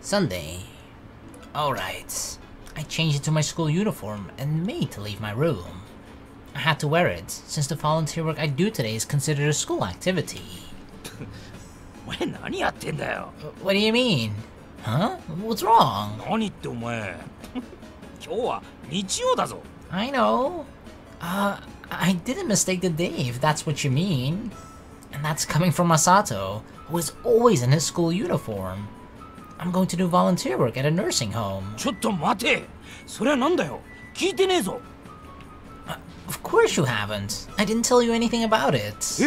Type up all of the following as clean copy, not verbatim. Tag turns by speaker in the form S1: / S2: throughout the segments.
S1: Sunday. Alright. I changed into my school uniform and made to leave my room. I had to wear it, since the volunteer work I do today is considered a school activity. What do you mean? Huh? What's wrong? I know. I didn't mistake the day, if that's what you mean. And that's coming from Masato, who is always in his school uniform. I'm going to do volunteer work at a nursing home. Of course you haven't. I didn't tell you anything about it.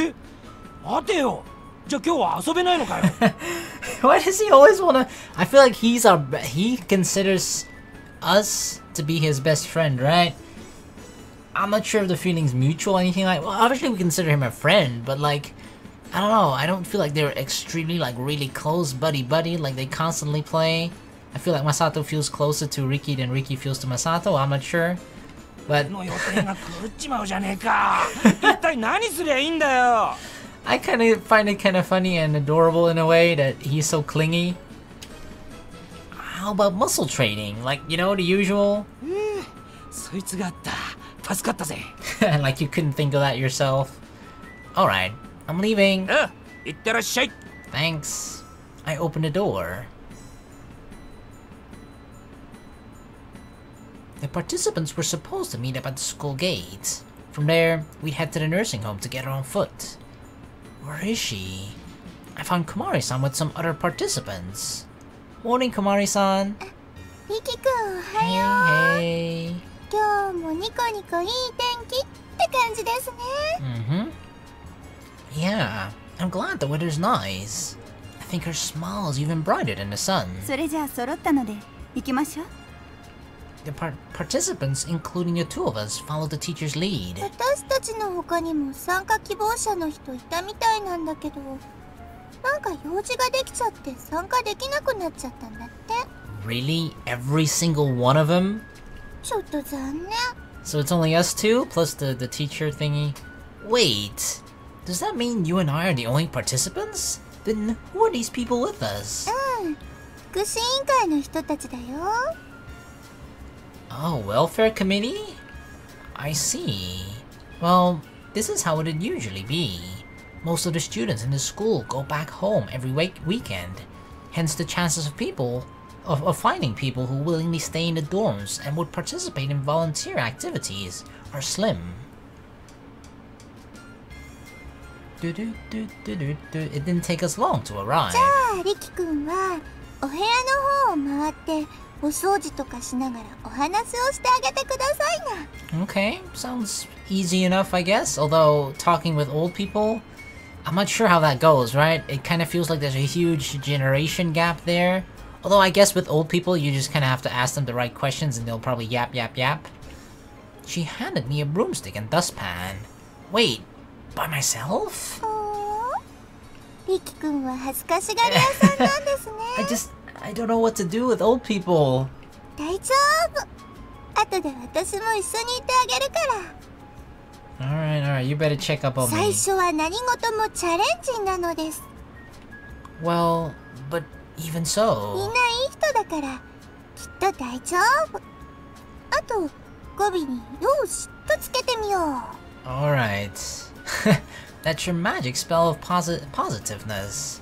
S1: Why does he always wanna... I feel like he considers us to be his best friend, right? I'm not sure if the feeling's mutual or anything like... Well, obviously we consider him a friend, but like... I don't know, I don't feel like they're extremely, like, really close buddy-buddy, like they constantly play. I feel like Masato feels closer to Riki than Riki feels to Masato, I'm not sure. But... I kind of find it kind of funny and adorable in a way that he's so clingy. How about muscle training? Like, you know, the usual? Like you couldn't think of that yourself. Alright, I'm leaving. Thanks. I opened the door. The participants were supposed to meet up at the school gate. From there, we'd head to the nursing home together on foot. Where is she? I found Komari-san with some other participants. Morning, Komari-san.
S2: Riki-kun,
S1: hey. Yeah, I'm glad the weather's nice. I think her smile is even brighter than the sun. The participants, including the two of us, followed the teacher's lead. Really? Every single one of them? So it's only us two, plus the teacher thingy? Wait, does that mean you and I are the only participants? Then who are these people with us? Oh, welfare committee? I see. Well, this is how it'd usually be. Most of the students in the school go back home every weekend. Hence the chances of finding people who willingly stay in the dorms and would participate in volunteer activities are slim. It didn't take us long to arrive. Okay, sounds easy enough, I guess. Although, talking with old people, I'm not sure how that goes, right? It kind of feels like there's a huge generation gap there. Although I guess with old people, you just kind of have to ask them the right questions and they'll probably yap. She handed me a broomstick and dustpan. Wait, by myself? I don't know what to do with old people. Alright, you better check up on me. Well, but even so... Alright. That's your magic spell of positiveness.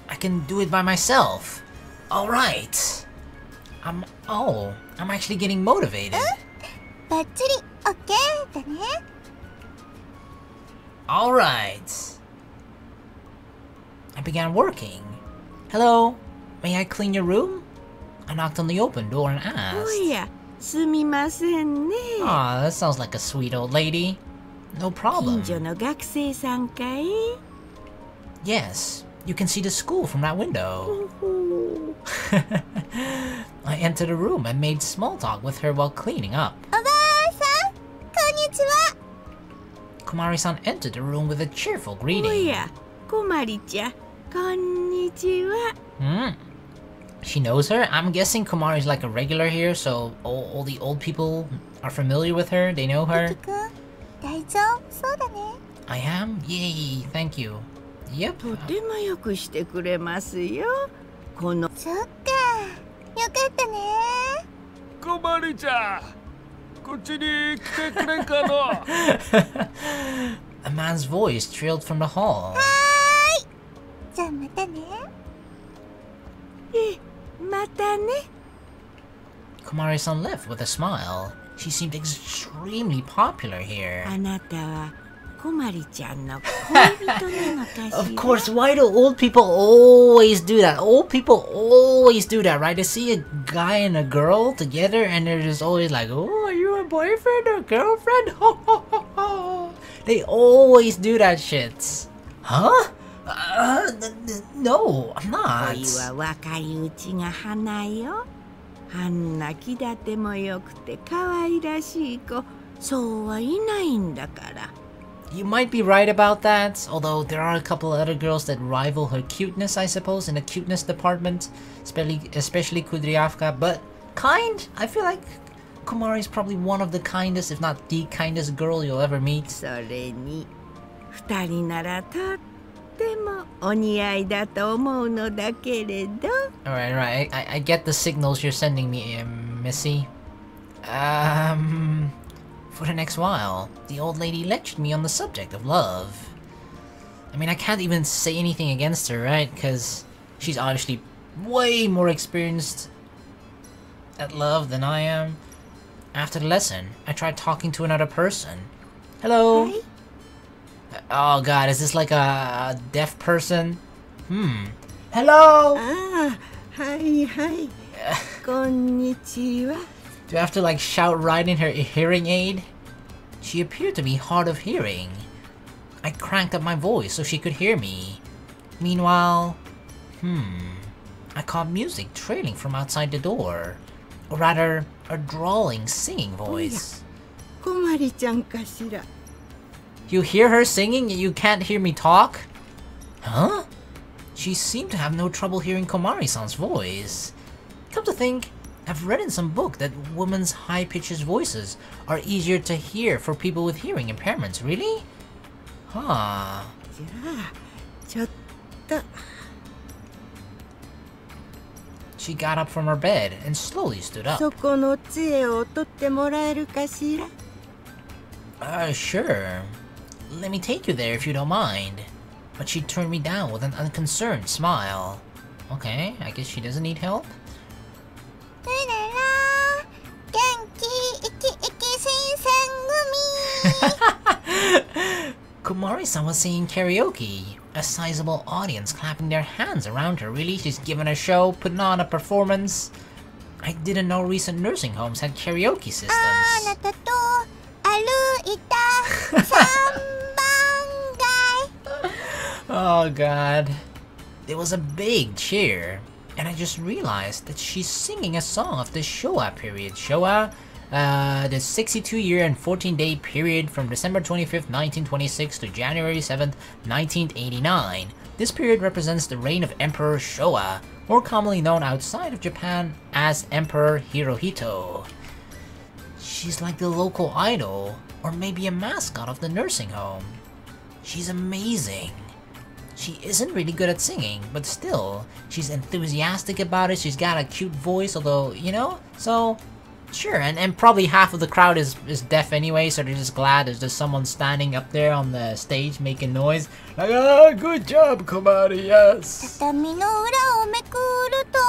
S1: I can do it by myself. Alright. I'm actually getting motivated. Alright. I began working. Hello, may I clean your room? I knocked on the open door and asked. Aw, that sounds like a sweet old lady. No problem. Yes, you can see the school from that window. I entered the room and made small talk with her while cleaning up. Komari-san entered the room with a cheerful greeting. She knows her? I'm guessing Komari's like a regular here, so all the old people are familiar with her, they know her. I am? Yay, thank you. Yep.
S2: よかったね。
S3: Komariちゃん、こっちに来てくれんかの。
S1: A man's voice trailed from the hall.
S2: じゃあまたね。
S4: またね。
S1: Komari-san left with a smile. She seemed extremely popular here.
S4: あなたはこまりちゃんの恋人なのかしら。
S1: Of course, why do old people always do that? Old people always do that, right? They see a guy and a girl together and they're just always like, oh, are you a boyfriend or girlfriend? Ho, ho, ho, ho. They always do that shit. Huh? No, I'm not.
S4: 恋は若いうちが花よ。あんな気立てもよくて可愛らしい子、そうはいないんだから。
S1: You might be right about that, although there are a couple of other girls that rival her cuteness, I suppose, in the cuteness department, especially Kudryavka, but kind? I feel like Komari is probably one of the kindest, if not the kindest girl you'll ever meet.
S4: それに二人ならとってもお似合いだと思うのだけれど。
S1: Alright, I get the signals you're sending me, Missy. For the next while, the old lady lectured me on the subject of love. I mean, I can't even say anything against her, right? Because she's obviously way more experienced at love than I am. After the lesson, I tried talking to another person. Hello?
S4: Hi.
S1: Oh god, is this like a deaf person? Hello?
S4: ああ、はいはい。こんにちは。
S1: Do I have to like shout right in her hearing aid? She appeared to be hard of hearing. I cranked up my voice so she could hear me. Meanwhile, I caught music trailing from outside the door. Or rather, a drawling singing voice.
S4: こまりちゃんかしら。
S1: You hear her singing and you can't hear me talk? Huh? She seemed to have no trouble hearing Komari-san's voice. Come to think, I've read in some book that women's high-pitched voices are easier to hear for people with hearing impairments, really? Huh.
S4: じゃあ、ちょっと。
S1: She got up from her bed and slowly stood up.
S4: そこの杖を取ってもらえるかしら。
S1: Sure. Let me take you there if you don't mind. But she turned me down with an unconcerned smile. Okay, I guess she doesn't need help.
S2: うらら元気イキイキ新選組
S1: Komari-san was singing karaoke. A sizable audience clapping their hands around her. Really? She's giving a show, putting on a performance. I didn't know recent nursing homes had karaoke systems.
S2: あなたと歩いた3番街
S1: Oh god. There was a big cheer. And I just realized that she's singing a song of the Showa period. Showa, the 62-year and 14-day period from December 25th, 1926 to January 7th, 1989. This period represents the reign of Emperor Showa, more commonly known outside of Japan as Emperor Hirohito. She's like the local idol, or maybe a mascot of the nursing home. She's amazing. She isn't really good at singing, but still, she's enthusiastic about it. She's got a cute voice, although, you know, so sure. And probably half of the crowd is deaf anyway, so they're just glad there's just someone standing up there on the stage making noise. Like, oh, good job, Komari, yes.
S2: 畳の裏をめくると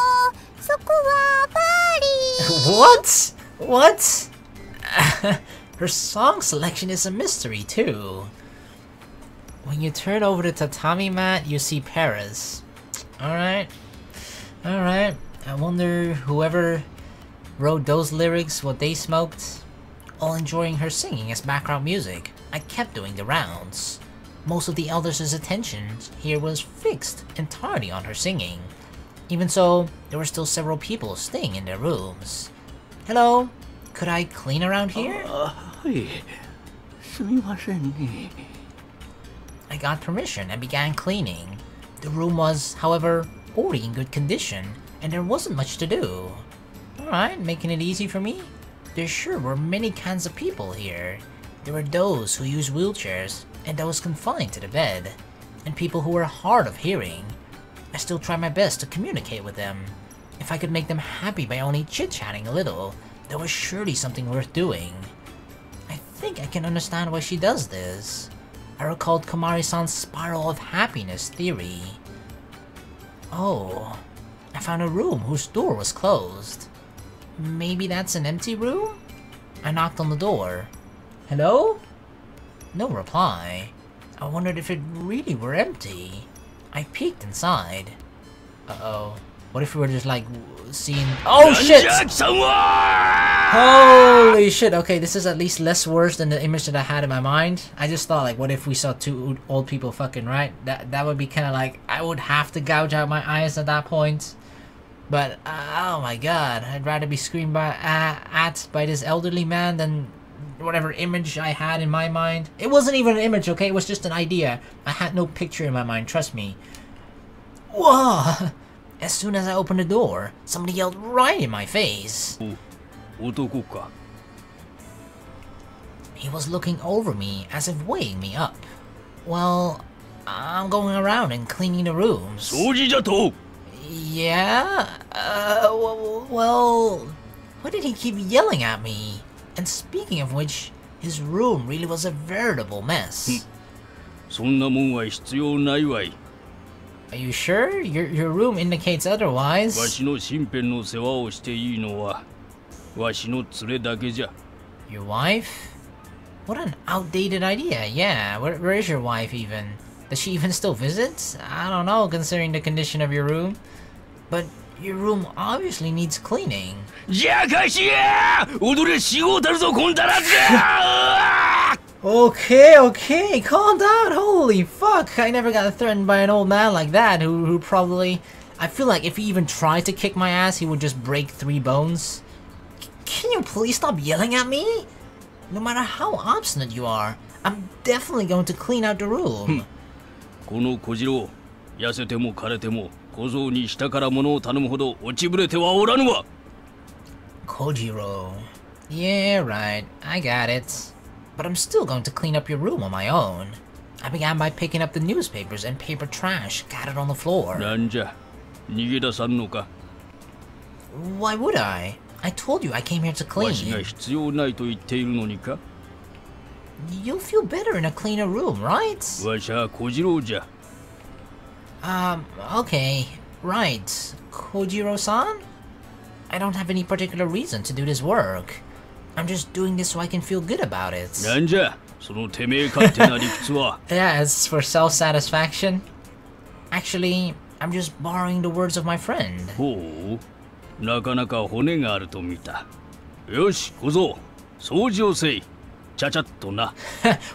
S2: そこはパリ
S1: What? What? Her song selection is a mystery, too. When you turn over the tatami mat, you see Paris. Alright. Alright. I wonder whoever wrote those lyrics, what they smoked. All enjoying her singing as background music, I kept doing the rounds. Most of the elders' attention here was fixed entirely on her singing. Even so, there were still several people staying in their rooms. Hello? Could I clean around here?
S3: はい。すみませんね。
S1: I got permission and began cleaning. The room was, however, already in good condition, and there wasn't much to do. Alright, making it easy for me? There sure were many kinds of people here. There were those who used wheelchairs, and those confined to the bed, and people who were hard of hearing. I still tried my best to communicate with them. If I could make them happy by only chit-chatting a little, there was surely something worth doing. I think I can understand why she does this. I recalled Komari-san's spiral of happiness theory. Oh, I found a room whose door was closed. Maybe that's an empty room? I knocked on the door. Hello? No reply. I wondered if it really were empty. I peeked inside. Uh-oh. What if we were just like seeing— oh shit! Holy shit, okay, this is at least less worse than the image that I had in my mind. I just thought, like, what if we saw two old people fucking, right? That would be kind of like, I would have to gouge out my eyes at that point. But, oh my god, I'd rather be screamed at by this elderly man than whatever image I had in my mind. It wasn't even an image, okay? It was just an idea. I had no picture in my mind, trust me. Whoa! As soon as I opened the door, somebody yelled right in my face. He was looking over me as if weighing me up. Well, I'm going around and cleaning the rooms. Yeah? Well, why did he keep yelling at me? And speaking of which, his room really was a veritable mess. Are you sure? Your room indicates otherwise. Your wife? What an outdated idea, yeah. Where is your wife even? Does she even still visit? I don't know, considering the condition of your room. But your room obviously needs cleaning. Okay, calm down. Holy fuck, I never got threatened by an old man like that who probably— I feel like if he even tried to kick my ass, he would just break 3 bones. Can you please stop yelling at me? No matter how obstinate you are, I'm definitely going to clean out the room. Kojiro. Yeah, right, I got it. But I'm still going to clean up your room on my own. I began by picking up the newspapers and paper trash scattered on the floor. Why would I? I told you I came here to clean. You'll feel better in a cleaner room, right? Okay, right. Kojiro-san? I don't have any particular reason to do this work. I'm just doing this so I can feel good about it. Yeah, it's for self-satisfaction. Actually, I'm just borrowing the words of my friend.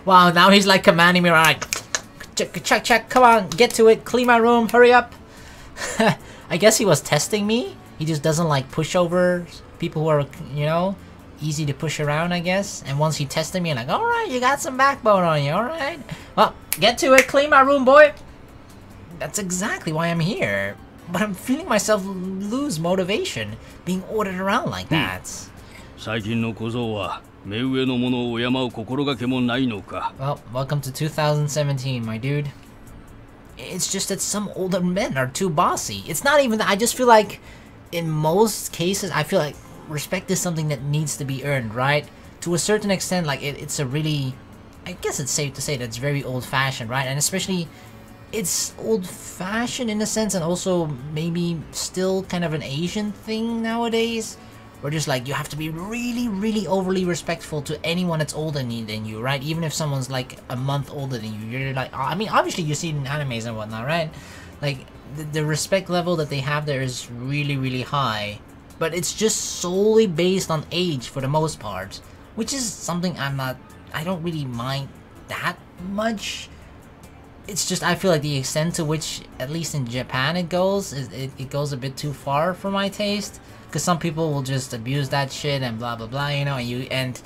S1: Wow, now he's like commanding me, like, check, come on, get to it, clean my room, hurry up. I guess he was testing me. He just doesn't like pushovers, people who are, you know, easy to push around, I guess. And once he tested me, like, alright, you got some backbone on you, alright. Well, get to it, clean my room, boy. That's exactly why I'm here. But I'm feeling myself lose motivation being ordered around like that. Well, welcome to 2017, my dude. It's just that some older men are too bossy. It's not even that. I just feel like, in most cases, I feel like respect is something that needs to be earned, right? To a certain extent, like, it's a really— I guess it's safe to say that it's very old-fashioned, right? And especially, it's old-fashioned in a sense, and also maybe still kind of an Asian thing nowadays. Where just like, you have to be really, really overly respectful to anyone that's older than you, right? Even if someone's like a month older than you, you're like— I mean, obviously you see it in animes and whatnot, right? Like, the respect level that they have there is really, really high. But it's just solely based on age for the most part. Which is something I don't really mind that much. It's just, I feel like the extent to which, at least in Japan, it goes, it goes a bit too far for my taste. Because some people will just abuse that shit and blah blah blah, you know, and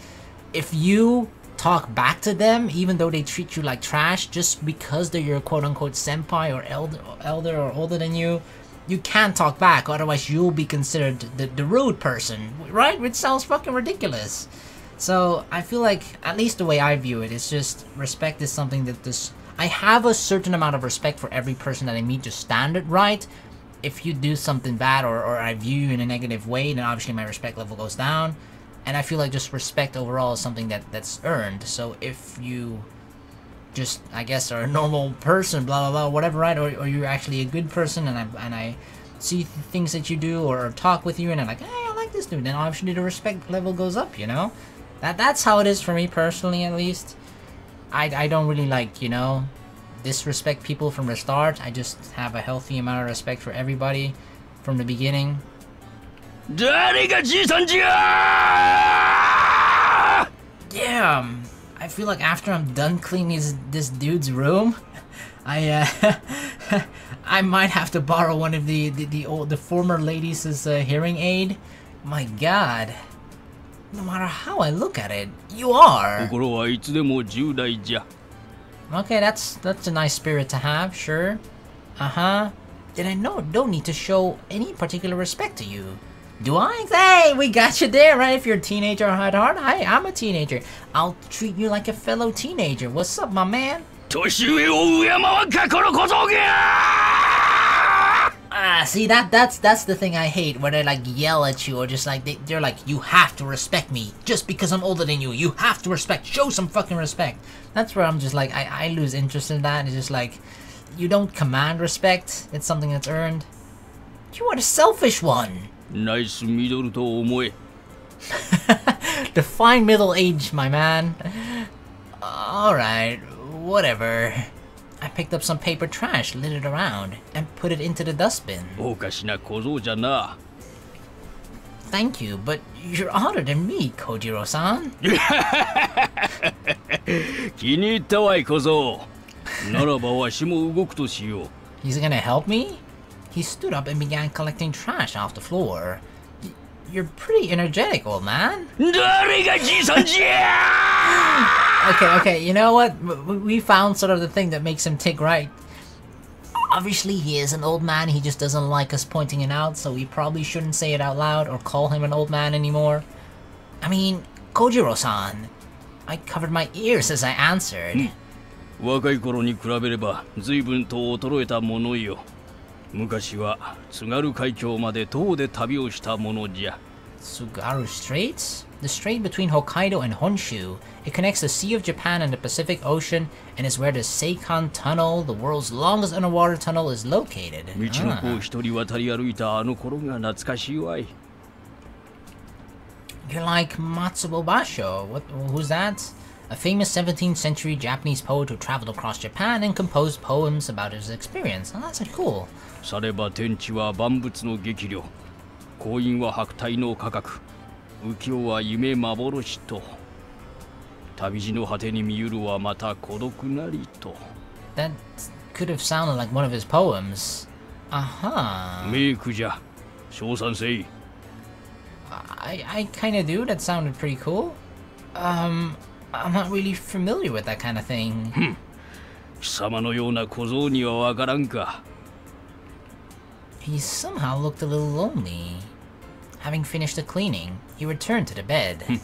S1: if you talk back to them, even though they treat you like trash, just because they're your quote-unquote senpai or elder or older than you, you can't talk back, otherwise you'll be considered the rude person, right? Which sounds fucking ridiculous. So I feel like, at least the way I view it, it's just respect is something that I have a certain amount of respect for every person that I meet, just standard, right? if you do something bad or I view you in a negative way, then obviously my respect level goes down. And I feel like just respect overall is something that's earned. So if you just, I guess, are a normal person, blah blah blah, whatever, right? Or you're actually a good person, and I see things that you do or talk with you, and I'm like, hey, I like this dude. Then obviously the respect level goes up, you know. That's how it is for me personally, at least. I don't really like, you know, disrespect people from the start. I just have a healthy amount of respect for everybody from the beginning. Damn, I feel like after I'm done cleaning this dude's room, I might have to borrow one of the former ladies' hearing aid. My God, no matter how I look at it, you are. Okay, that's a nice spirit to have, sure. Then I don't need to show any particular respect to you. Do I? Hey, we got you there, right? If you're a teenager at heart, I'm a teenager. I'll treat you like a fellow teenager. What's up, my man? See, that's the thing I hate, where they like yell at you, or just like they're like, you have to respect me just because I'm older than you. You have to show some fucking respect. That's where I'm just like, I lose interest in that. It's just like, you don't command respect. It's something that's earned. You are the selfish one.
S3: Nice middle to omoe.
S1: The fine middle age, my man. Alright, whatever. I picked up some paper trash littered around and put it into the dustbin. Thank you, but you're older than me, Kojiro-san. He's gonna help me? He stood up and began collecting trash off the floor. You're pretty energetic, old man. Okay, you know what? We found sort of the thing that makes him tick, right? Obviously, he is an old man. He just doesn't like us pointing it out, so we probably shouldn't say it out loud or call him an old man anymore. I mean, Kojiro-san. I covered my ears as I answered. Tsugaru Strait? The strait between Hokkaido and Honshu. It connects the Sea of Japan and the Pacific Ocean, and is where the Seikan Tunnel, the world's longest underwater tunnel, is located. You're like Matsubo Basho. Who's that? A famous 17th century Japanese poet who traveled across Japan and composed poems about his experience. Oh, that's cool. That could have sounded like one of his poems. I kinda do. That sounded pretty cool. I'm not really familiar with that kind of thing. He somehow looked a little lonely. Having finished the cleaning, he returned to the bed.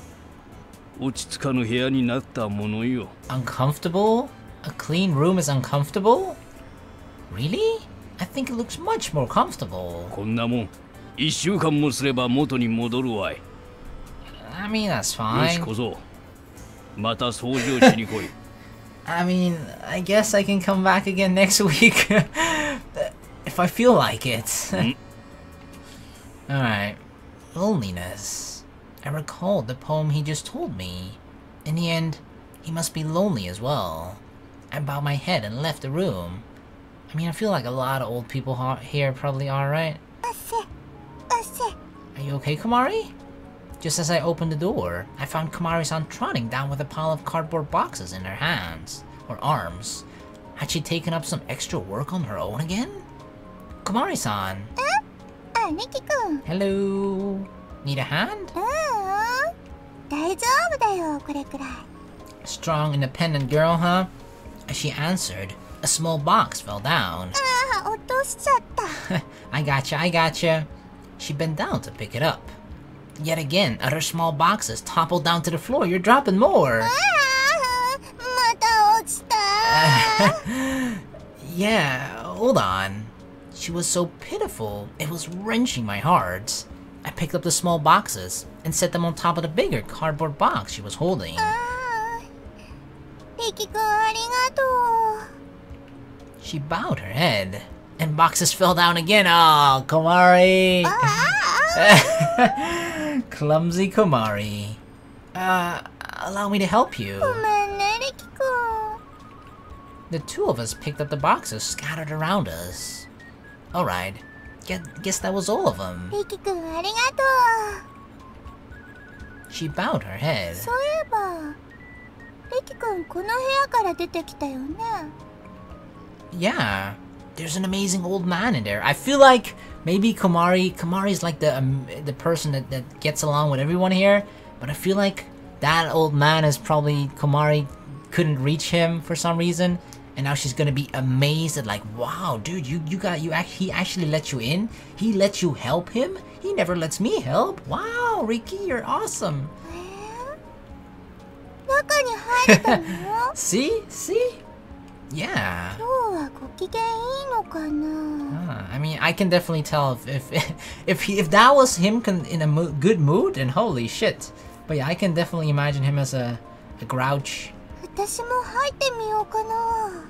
S1: Uncomfortable? A clean room is uncomfortable? Really? I think it looks much more comfortable. I mean, that's fine. I mean, I guess I can come back again next week. If I feel like it. Alright. Loneliness. I recalled the poem he just told me. In the end, he must be lonely as well. I bowed my head and left the room. I mean, I feel like a lot of old people here probably are, right? Are you okay, Komari? Just as I opened the door, I found Komari-san trotting down with a pile of cardboard boxes in her hands, or arms. Had she taken up some extra work on her own again? Komari-san! Hello! Need a hand? Strong, independent girl, huh? As she answered, a small box fell down. I gotcha. She bent down to pick it up. Yet again, other small boxes toppled down to the floor. You're dropping more! Yeah, hold on. She was so pitiful, it was wrenching my heart. I picked up the small boxes and set them on top of the bigger cardboard box she was holding.
S2: リキ君ありがと
S1: She bowed her head, and boxes fell down again. Oh, Komari!
S2: う。
S1: Clumsy Komari. Allow me to help you.
S2: ごめんね、リキ君。
S1: The two of us picked up the boxes scattered around us. Alright, guess that was all of them.
S2: リキ君ありがと
S1: She bowed her head.
S2: う。そういえば、リキ君この部屋から出てきたよね。
S1: Yeah, there's an amazing old man in there. I feel like maybe Komari's like the person that gets along with everyone here, but I feel like that old man is probably Komari couldn't reach him for some reason, and now she's gonna be amazed at like, wow, dude, he actually let you in? He let you help him? He never lets me help. Wow, Riki, you're awesome.
S2: 中に入ったの？
S1: See? Yeah.
S2: 今日はご機嫌いいのかな？
S1: I mean, I can definitely tell if that was him in a good mood, then holy shit. But yeah, I can definitely imagine him as a grouch.
S2: 私も入ってみようかな。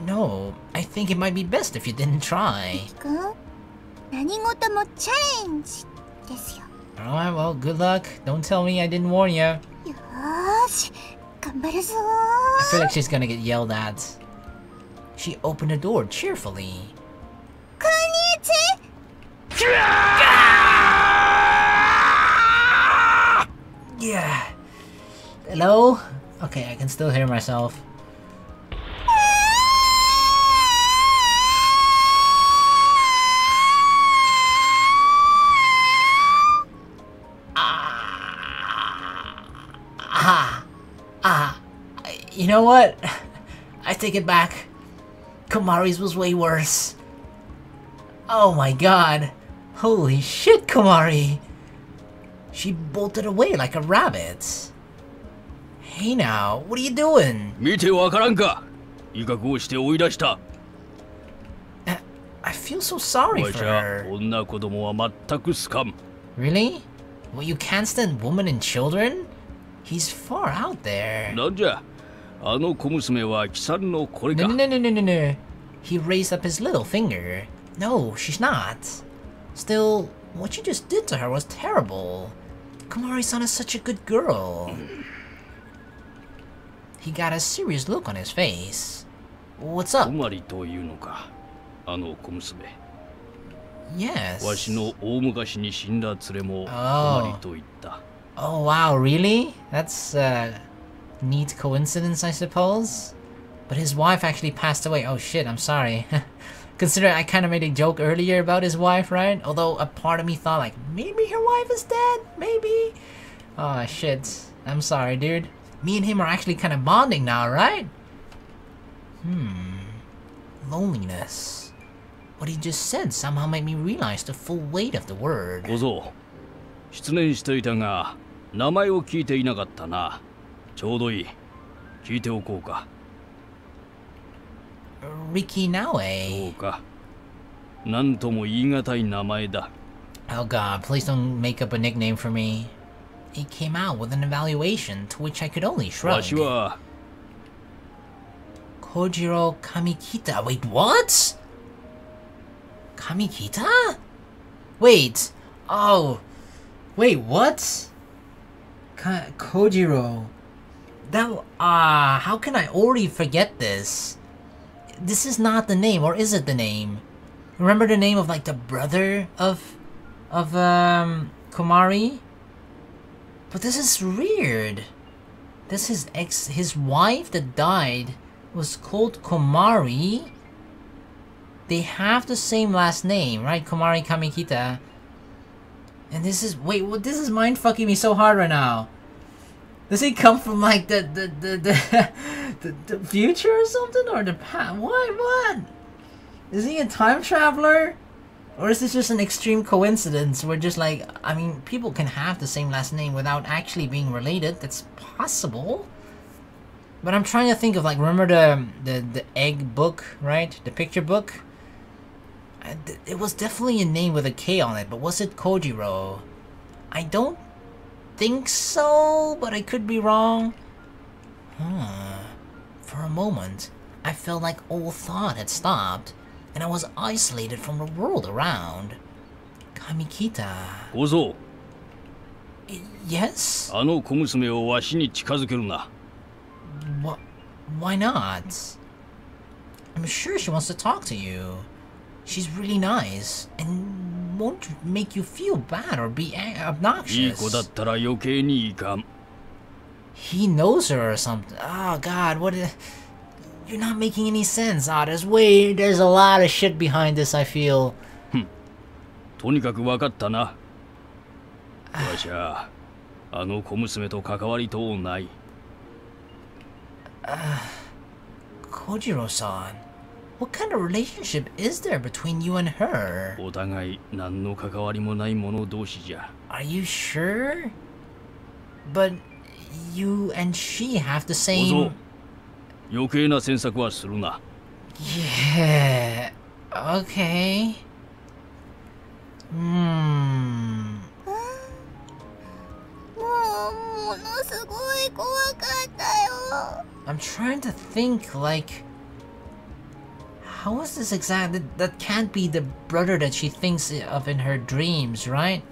S1: No, I think it might be best if you didn't try.
S2: 君、何事もチャレンジですよ。
S1: Alright, well, good luck. Don't tell me I didn't warn you.
S2: よーし、頑張るぞ
S1: I feel like she's gonna get yelled at. She opened the door cheerfully.
S2: こんにちは。
S1: Yeah. Hello? Okay, I can still hear myself. You know what? I take it back. Komari's was way worse. Oh my god. Holy shit, Komari. She bolted away like a rabbit. Hey now, what are you doing?
S3: 見てわからんか。威嚇をして追い出した。
S1: I feel so sorry
S3: わ
S1: for
S3: しゃ
S1: her.
S3: 女子供は全く好かん。
S1: Really? Well, you can't stand women and children? He's far out there.
S3: なんじゃ、あの小娘は貴様のこれか。
S1: No. He raised up his little finger. No, she's not. Still, what you just did to her was terrible. Komari-san is such a good girl. He got a serious look on his face. What's up?
S3: コマリというのか。あの小娘。
S1: Yes.
S3: わしの大昔に死んだ連れもコマリと言った。
S1: Oh wow, really? That's a neat coincidence, I suppose. But his wife actually passed away. Oh shit, I'm sorry. Consider I kind of made a joke earlier about his wife, right? Although a part of me thought like, maybe her wife is dead? Maybe? Oh shit. I'm sorry, dude. Me and him are actually kind of bonding now, right? Loneliness. What he just said somehow made me realize the full weight of the word.
S3: 小僧、失念していたが、名前を聞いていなかったな。ちょうどいい。聞いておこうか。
S1: Riki
S3: そ
S1: Naoe.
S3: うか。なんとも言い難い名前だ。
S1: Oh god, please don't make up a nickname for me. He came out with an evaluation to which I could only
S3: わ
S1: shrug.
S3: しは
S1: Kojiro Kamikita. Wait, what? Kamikita? Wait. Oh. Wait, what? Kojiro. That. How can I already forget this? This is not the name, or is it the name? Remember the name of like the brother of Komari? But this is weird. This is his wife that died was called Komari. They have the same last name, right? Komari Kamikita. And this is this is mind fucking me so hard right now. Does he come from like the future or something, or the past? What? Is he a time traveler? Or is this just an extreme coincidence where just like, I mean, people can have the same last name without actually being related? That's possible. But I'm trying to think of like, remember the egg book, right? The picture book? It was definitely a name with a K on it, but was it Kojiro? I don't think so, but I could be wrong. For a moment, I felt like all thought had stopped, and I was isolated from the world around. Kamikita.
S3: 小僧、
S1: Yes?
S3: あの小娘をわしに近づけるな。
S1: Why not? I'm sure she wants to talk to you. She's really nice and won't make you feel bad or be
S3: いい子だ
S1: obnoxious.
S3: ったら余計にいいかん。
S1: He knows her or something. Oh God, you're not making any sense. There's a lot of shit behind this, I feel.
S3: とにかく分かったな。わしゃあの小娘と関わりとうない。
S1: Kojiro-san, what kind of relationship is there between you and her?
S3: お互い何の関わりもない者同士じゃ。
S1: Are you sure? But you and she have the
S3: 小
S1: same...
S3: 僧、余計な詮索はするな。
S1: Yeah... Okay...
S2: ものすごい怖かったよ。
S1: I'm trying to think, like... How is this exact? That can't be the brother that she thinks of in her dreams, right?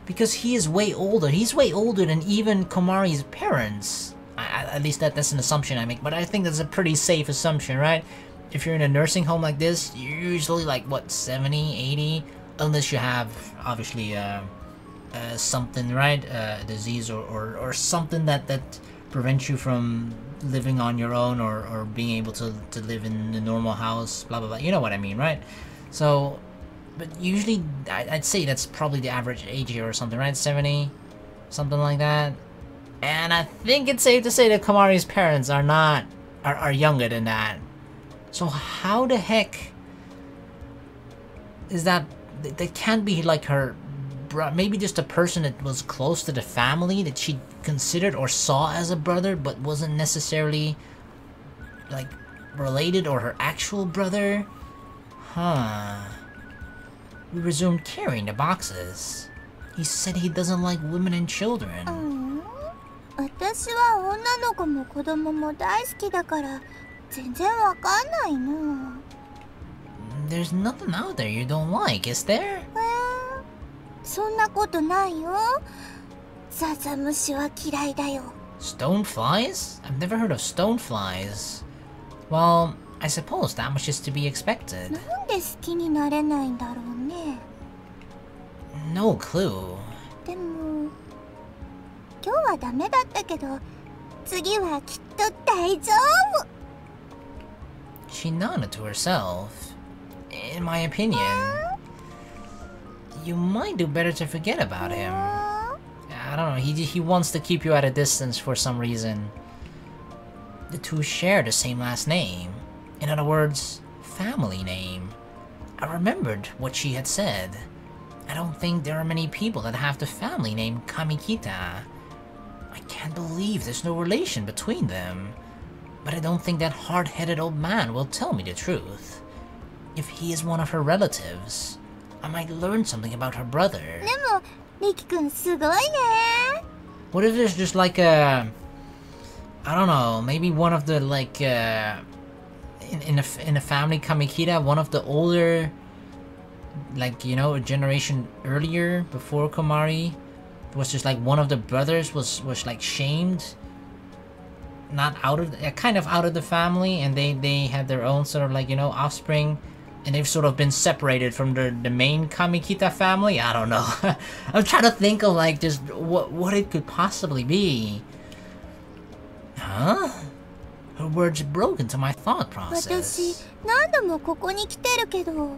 S1: Because he is way older. He's way older than even Komari's parents. At least that's an assumption I make, but I think that's a pretty safe assumption, right? If you're in a nursing home like this, you're usually like, what, 70, 80? Unless you have, obviously, something, right? A disease or something that prevents you from living on your own or being able to live in a normal house, blah, blah, blah. You know what I mean, right? So, but usually, I'd say that's probably the average age here or something, right? 70? Something like that. And I think it's safe to say that Komari's parents are younger than that. So how the heck is that? That can't be like her, maybe just a person that was close to the family that she considered or saw as a brother, but wasn't necessarily like related or her actual brother. Huh. We resumed carrying the boxes. He said he doesn't like women and children.
S2: 私は女の子も子供も大好きだから全然わかんないの。
S1: There's nothing out there you don't like, is there?
S2: そんなことないよ。ザザムシは嫌いだよ。
S1: Stoneflies? I've never heard of stoneflies. Well, I suppose that much is to be expected.
S2: なんで好きになれないんだろうね。
S1: No clue.
S2: でも今日はダメだったけど次はきっと大丈夫。
S1: She nodded to herself. In my opinion, you might do better to forget about him. I don't know, he wants to keep you at a distance for some reason. The two share the same last name. In other words, family name. I remembered what she had said. I don't think there are many people that have the family name Kamikita. I can't believe there's no relation between them. But I don't think that hard-headed old man will tell me the truth. If he is one of her relatives, I might learn something about her brother.
S2: でもリキ君すごいね。
S1: What if there's just like I don't know, maybe one of the like in a family Kamikita, one of the older, like, you know, a generation earlier before Komari, was just like one of the brothers was like shamed, not out of kind of out of the family, and they had their own sort of like, you know, offspring, and they've sort of been separated from the main Kamikita family. I don't know. I'm trying to think of like just what it could possibly be. Huh? Her words broke into my thought
S2: 私
S1: process.
S2: 何度もここに来てるけど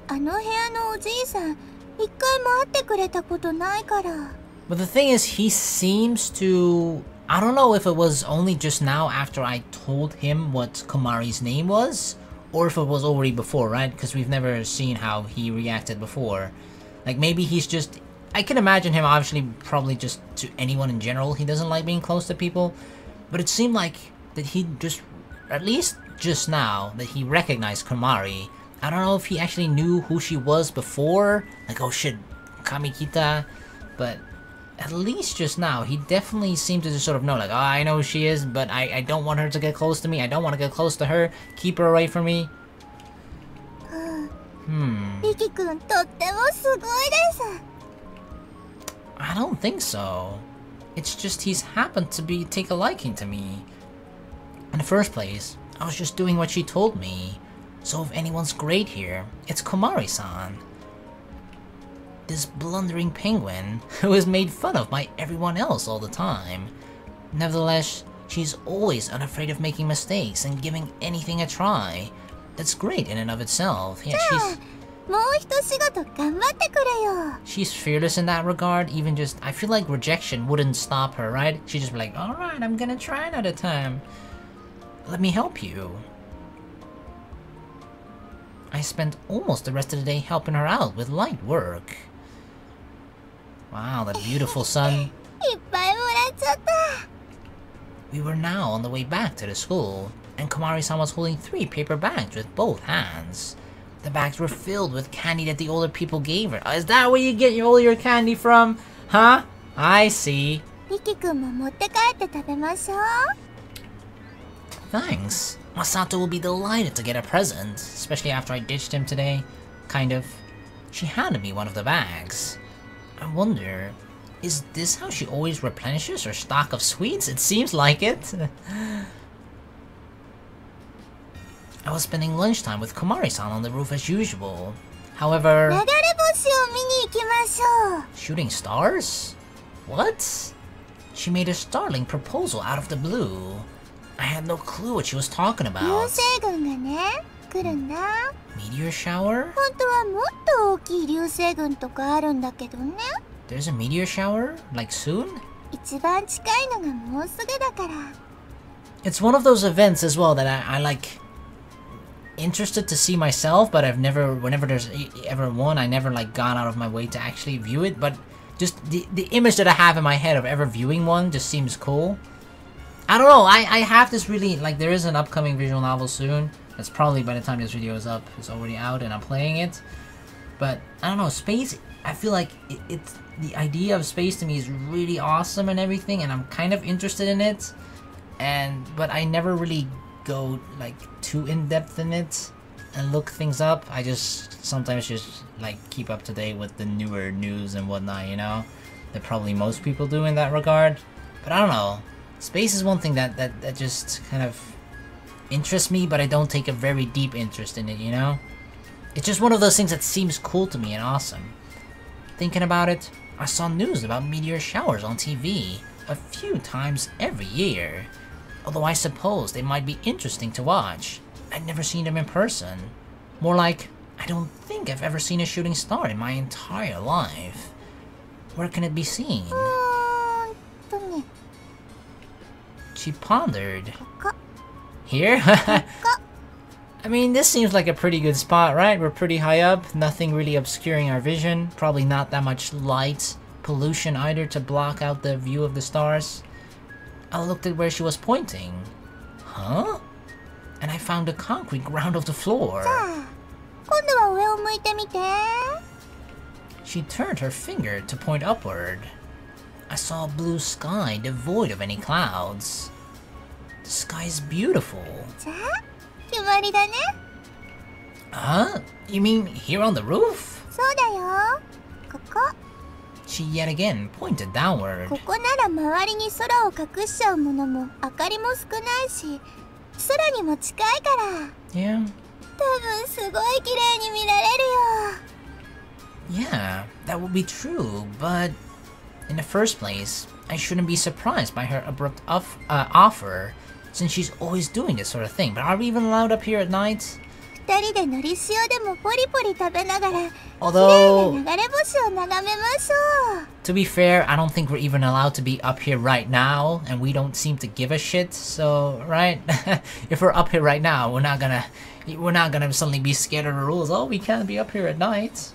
S2: あの部屋のおじいさん一回も会ってくれたことないから。
S1: But the thing is, he seems to... I don't know if it was only just now after I told him what Komari's name was, or if it was already before, right? Because we've never seen how he reacted before. Like, maybe he's just... I can imagine him, obviously, probably just to anyone in general. He doesn't like being close to people. But it seemed like that he just... At least just now, that he recognized Komari I don't know if he actually knew who she was before, like, oh shit, Kamikita, but at least just now, he definitely seemed to just sort of know, like, oh, I know who she is, but I don't want her to get close to me, I don't want to get close to her, keep her away from me.
S2: Riki-kun, とってもすごいです。
S1: I don't think so. It's just he's happened to take a liking to me. In the first place, I was just doing what she told me. So if anyone's great here, it's Komari-san. This blundering penguin who is made fun of by everyone else all the time. Nevertheless, she's always unafraid of making mistakes and giving anything a try. That's great in and of itself. Yeah, she's fearless in that regard. Even just, I feel like rejection wouldn't stop her, right? She'd just be like, alright, I'm gonna try another time. Let me help you. I spent almost the rest of the day helping her out with light work. Wow, that beautiful sun. We were now on the way back to the school, and Komari-san was holding 3 paper bags with both hands. The bags were filled with candy that the older people gave her. Is that where you get all your candy from? Huh? I see. Thanks. Masato will be delighted to get a present, especially after I ditched him today. Kind of. She handed me one of the bags. I wonder, is this how she always replenishes her stock of sweets? It seems like it. I was spending lunchtime with Komari-san on the roof as usual. However... Shooting stars? What? She made a startling proposal out of the blue. I had no clue what she was talking about. Meteor shower? There's a meteor shower? Like soon? It's one of those events as well that I like... interested to see myself, but I've never, whenever there's ever one, I never like gone out of my way to actually view it, but just the image that I have in my head of ever viewing one just seems cool. I don't know, I have this really, like, there is an upcoming visual novel soon, that's probably by the time this video is up, it's already out and I'm playing it, but I don't know, space, I feel like it's the idea of space to me is really awesome and everything, and I'm kind of interested in it, but I never really go like too in-depth in it and look things up. I just sometimes just like keep up to date with the newer news and whatnot, you know, that probably most people do in that regard. But I don't know, space is one thing that just kind of interests me, but I don't take a very deep interest in it, you know. It's just one of those things that seems cool to me and awesome. Thinking about it, I saw news about meteor showers on TV a few times every year. Although I suppose they might be interesting to watch. I've never seen them in person. More like, I don't think I've ever seen a shooting star in my entire life. Where can it be seen? She pondered. Here? I mean, this seems like a pretty good spot, right? We're pretty high up, nothing really obscuring our vision. Probably not that much light pollution either to block out the view of the stars. I looked at where she was pointing. Huh? And I found the concrete ground of the floor. She turned her finger to point upward. I saw a blue sky devoid of any clouds. The sky is beautiful. Huh? You mean here on the roof? She yet again pointed downward. Yeah. Yeah, that would be true, but in the first place, I shouldn't be surprised by her abrupt offer, since she's always doing this sort of thing. But are we even allowed up here at night? Although, to be fair, I don't think we're even allowed to be up here right now, and we don't seem to give a shit, so, right? If we're up here right now, we're not gonna suddenly be scared of the rules. Oh, we can't be up here at night.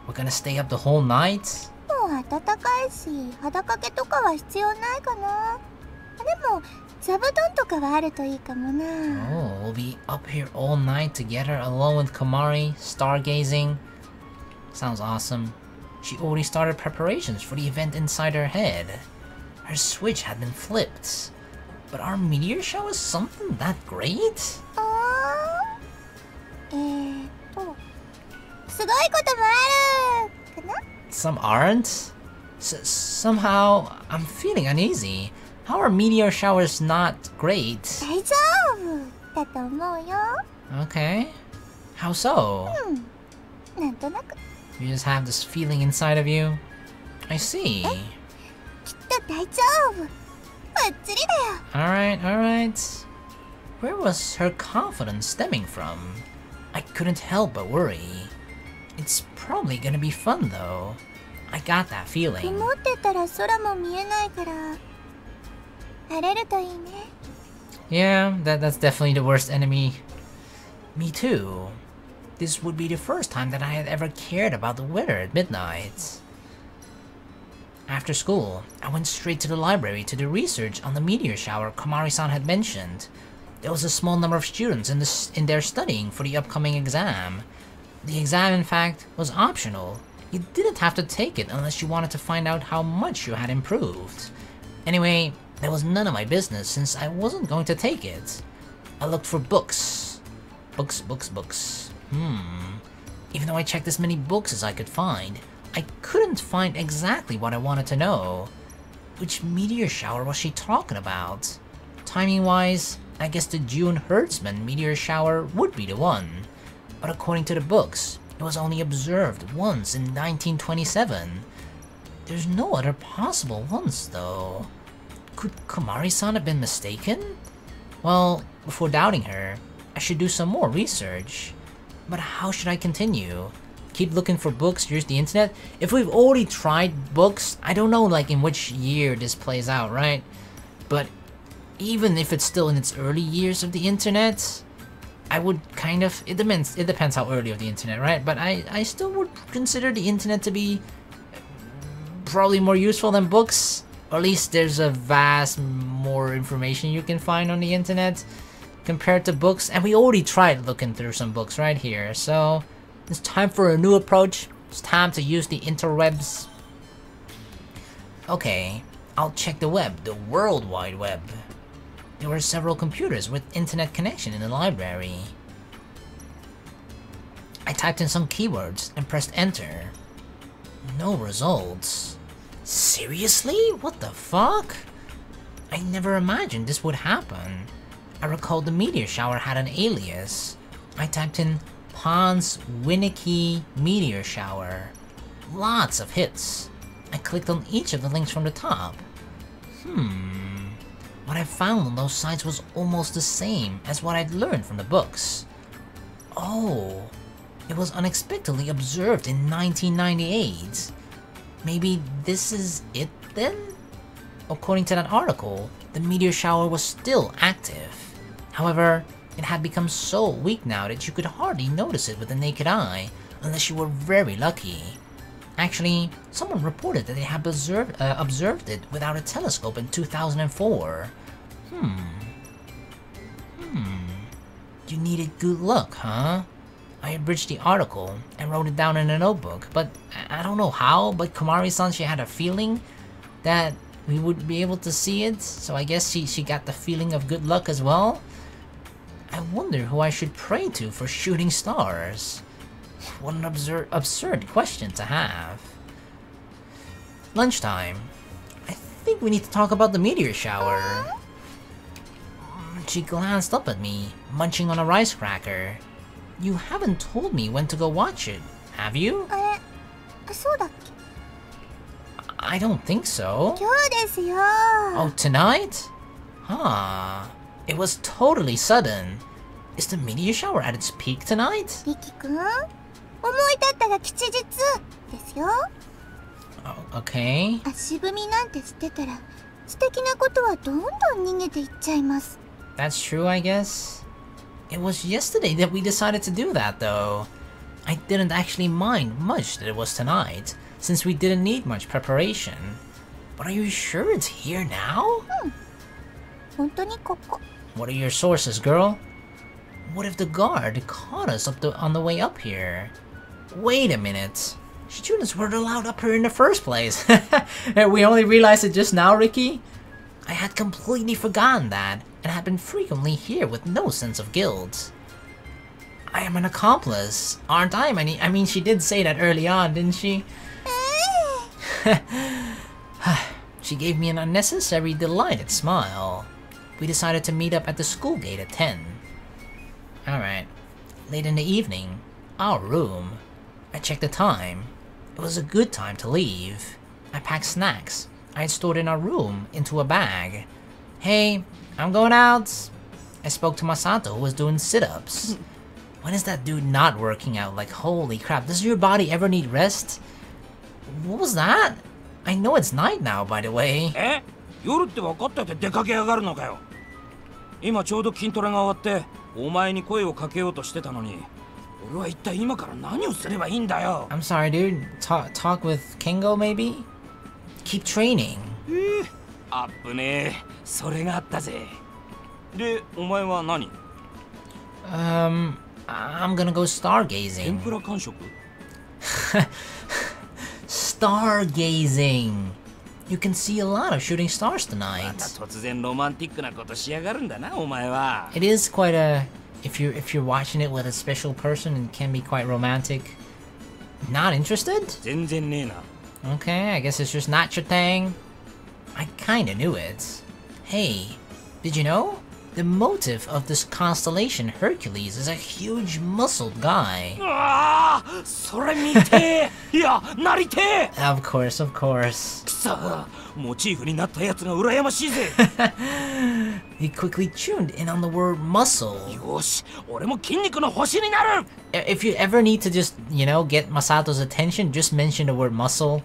S1: We're gonna stay up the whole night?
S2: も座布団とかはあるといいかもな。
S1: Oh, we'll be up here all night together alone with Komari, stargazing. Sounds awesome. She already started preparations for the event inside her head. Her switch had been flipped. But our meteor show is something that great?
S2: すごいこともあるかな。
S1: Some aren't? Somehow, I'm feeling uneasy. How are meteor showers not great?
S2: 大丈夫だと思うよ。
S1: Okay. How so?
S2: なんとなく。
S1: You just have this feeling inside of you? I see.
S2: きっと大丈夫。バッチリだよ。
S1: Alright, alright. Where was her confidence stemming from? I couldn't help but worry. It's probably gonna be fun though. I got that feeling.
S2: 曇ってたら空も見えないから晴れるといいね。
S1: Yeah, that's definitely the worst enemy. Me too. This would be the first time that I had ever cared about the weather at midnight. After school, I went straight to the library to do research on the meteor shower Komari-san had mentioned. There was a small number of students in there studying for the upcoming exam. The exam, in fact, was optional. You didn't have to take it unless you wanted to find out how much you had improved. Anyway, that was none of my business since I wasn't going to take it. I looked for books. Books. Even though I checked as many books as I could find, I couldn't find exactly what I wanted to know. Which meteor shower was she talking about? Timing-wise, I guess the June Hertzman meteor shower would be the one. But according to the books, it was only observed once in 1927. There's no other possible ones, though. Could Komari-san have been mistaken? Well, before doubting her, I should do some more research. But how should I continue? Keep looking for books, use the internet? If we've already tried books, I don't know like in which year this plays out, right? But even if it's still in its early years of the internet, I would kind of, it depends how early of the internet, right? But I still would consider the internet to be probably more useful than books. Or at least there's a vast more information you can find on the internet compared to books. And we already tried looking through some books right here. So it's time for a new approach. It's time to use the interwebs. Okay, I'll check the web, the World Wide Web. There were several computers with internet connection in the library. I typed in some keywords and pressed enter. No results. Seriously? What the fuck? I never imagined this would happen. I recalled the meteor shower had an alias. I typed in Pon's Winnicky meteor shower. Lots of hits. I clicked on each of the links from the top. What I found on those sites was almost the same as what I'd learned from the books. Oh, it was unexpectedly observed in 1998. Maybe this is it then? According to that article, the meteor shower was still active. However, it had become so weak now that you could hardly notice it with the naked eye, unless you were very lucky. Actually, someone reported that they had observed it without a telescope in 2004. You needed good luck, huh? I abridged the article and wrote it down in a notebook, but I don't know how, but Komari-san, she had a feeling that we would be able to see it, so I guess she got the feeling of good luck as well. I wonder who I should pray to for shooting stars. What an absurd question to have. Lunchtime. I think we need to talk about the meteor shower. She glanced up at me, munching on a rice cracker. You haven't told me when to go watch it, have you?
S2: そうだっけ。
S1: I don't think so.
S2: 今日ですよ。
S1: Oh, tonight? Huh. It was totally sudden. Is the meteor shower at its peak tonight?
S2: リキ君、思い立ったが吉日ですよ。
S1: Oh, okay.
S2: 足踏みなんて捨てたら素敵なことはどんどん逃げていっちゃいます。
S1: That's true, I guess. It was yesterday that we decided to do that, though. I didn't actually mind much that it was tonight, since we didn't need much preparation. But are you sure it's here now?
S2: 本当にここ。
S1: What are your sources, girl? What if the guard caught us on the way up here? Wait a minute. Students weren't allowed up here in the first place. We only realized it just now, Riki? I had completely forgotten that, and had been frequently here with no sense of guilt. I am an accomplice, aren't I? I mean, she did say that early on, didn't she? She gave me an unnecessary, delighted smile. We decided to meet up at the school gate at 10. Alright. Late in the evening, our room. I checked the time. It was a good time to leave. I packed snacks I had stored in our room into a bag. Hey, I'm going out. I spoke to Masato, who was doing sit-ups. When is that dude not working out? Like, holy crap, does your body ever need rest? What was that? I know it's night now, by the way.
S5: 夜って分かってて出かけやがるのかよ。今ちょうど筋トレが終わってお前に声をかけようとしてたのに、俺は一体今から何をすればいいんだよ。
S1: I'm sorry, dude. Talk with Kengo, maybe? Keep training.
S5: あっぶねえ、それがあったぜ。で、お前は何？
S1: I'm gonna go
S5: 天
S1: stargazing.
S5: ぷら完食？
S1: Stargazing. You can see a lot of shooting stars
S5: また
S1: tonight.
S5: 突然ロマンティックなことしやがるんだな、お前は。
S1: It is quite a... If you're watching it with a special person, it can be quite romantic. Not interested?
S5: 全然ねえな。
S1: Okay, I guess it's just not your thing. I kinda knew it. Hey, did you know? The motive of this constellation, Hercules, is a huge muscled guy.
S5: ああ、それ見てえ。いや、なりてえ。
S1: Of course, of course.
S5: くそ、モチーフになったやつが羨ましいぜ。
S1: He quickly tuned in on the word muscle.
S5: よし、俺も筋肉の星になる。
S1: If you ever need to just, get Masato's attention, just mention the word muscle.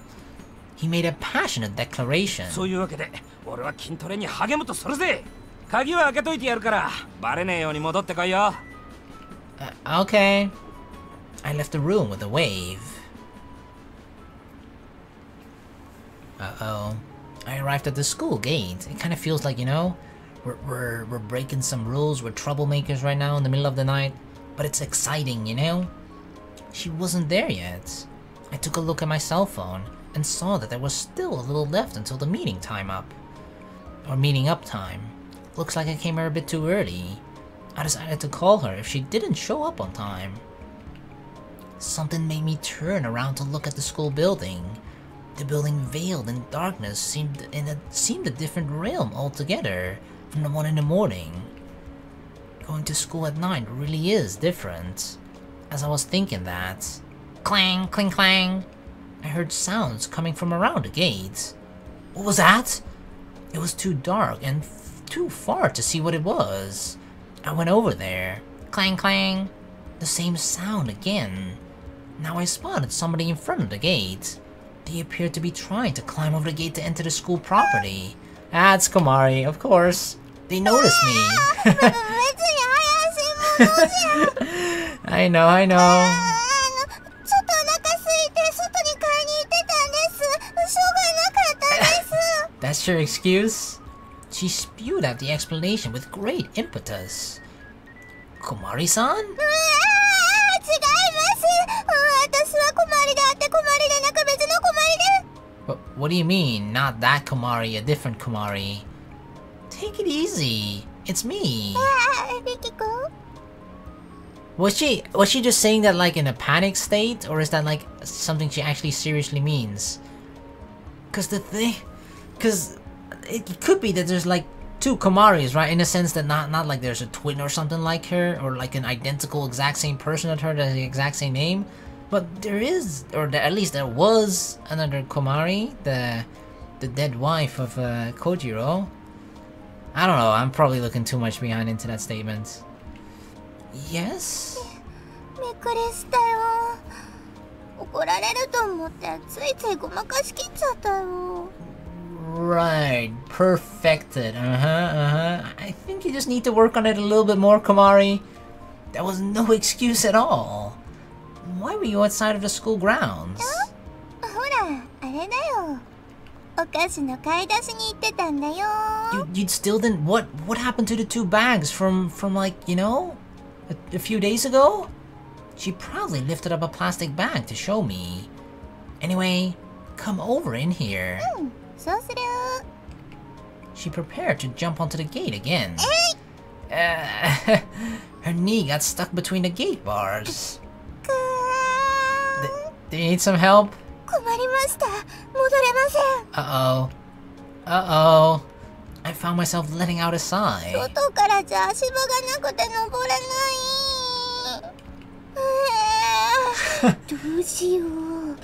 S1: He made a passionate declaration.
S5: そういうわけで、俺は筋トレに励むとするぜ。鍵は開けといてやるから、バレねえように戻ってこいよ。
S1: Okay. I left the room with a wave. Uh-oh. I arrived at the school gate. It kind of feels like, we're breaking some rules. We're troublemakers right now in the middle of the night. But it's exciting, She wasn't there yet. I took a look at my cell phone and saw that there was still a little left until the meeting up time. Looks like I came here a bit too early. I decided to call her if she didn't show up on time. Something made me turn around to look at the school building. The building veiled in darkness seemed a different realm altogether from the one in the morning. Going to school at night really is different. As I was thinking that, clang, cling, clang, I heard sounds coming from around the gate. What was that? It was too dark and too far to see what it was. I went over there. Clang, clang. The same sound again. Now I spotted somebody in front of the gate. They appeared to be trying to climb over the gate to enter the school property. Ah, it's Komari, of course. They noticed me. I know, I know. That's your excuse? She spewed out the explanation with great impetus. Komari-san? What do you mean, not that Komari, a different Komari? Take it easy. It's me. Was she just saying that like in a panic state, or is that like something she actually seriously means? Cause it could be that there's like two Komaris, right? In a sense that not like there's a twin or something like her, or like an identical exact same person at her that has the exact same name. But there is, or at least there was another Komari, the dead wife of Kojiro. I don't know, I'm probably looking too much behind into that statement. Yes? Right, perfected. I think you just need to work on it a little bit more, Komari. That was no excuse at all. Why were you outside of the school grounds?
S2: お菓子の買い出しに行ってたんだよ。
S1: You still didn't. What happened to the 2 bags from like, you know, a few days ago? She proudly lifted up a plastic bag to show me. Anyway, come over in here.
S2: そうする。
S1: She prepared to jump onto the gate again. Her knee got stuck between the gate bars. Do you need some help?
S2: 困りました。戻れません。
S1: Uh-oh. Uh-oh. I found myself letting out a sigh.
S2: 外からじゃ足場がなくて登れない。どうしよう。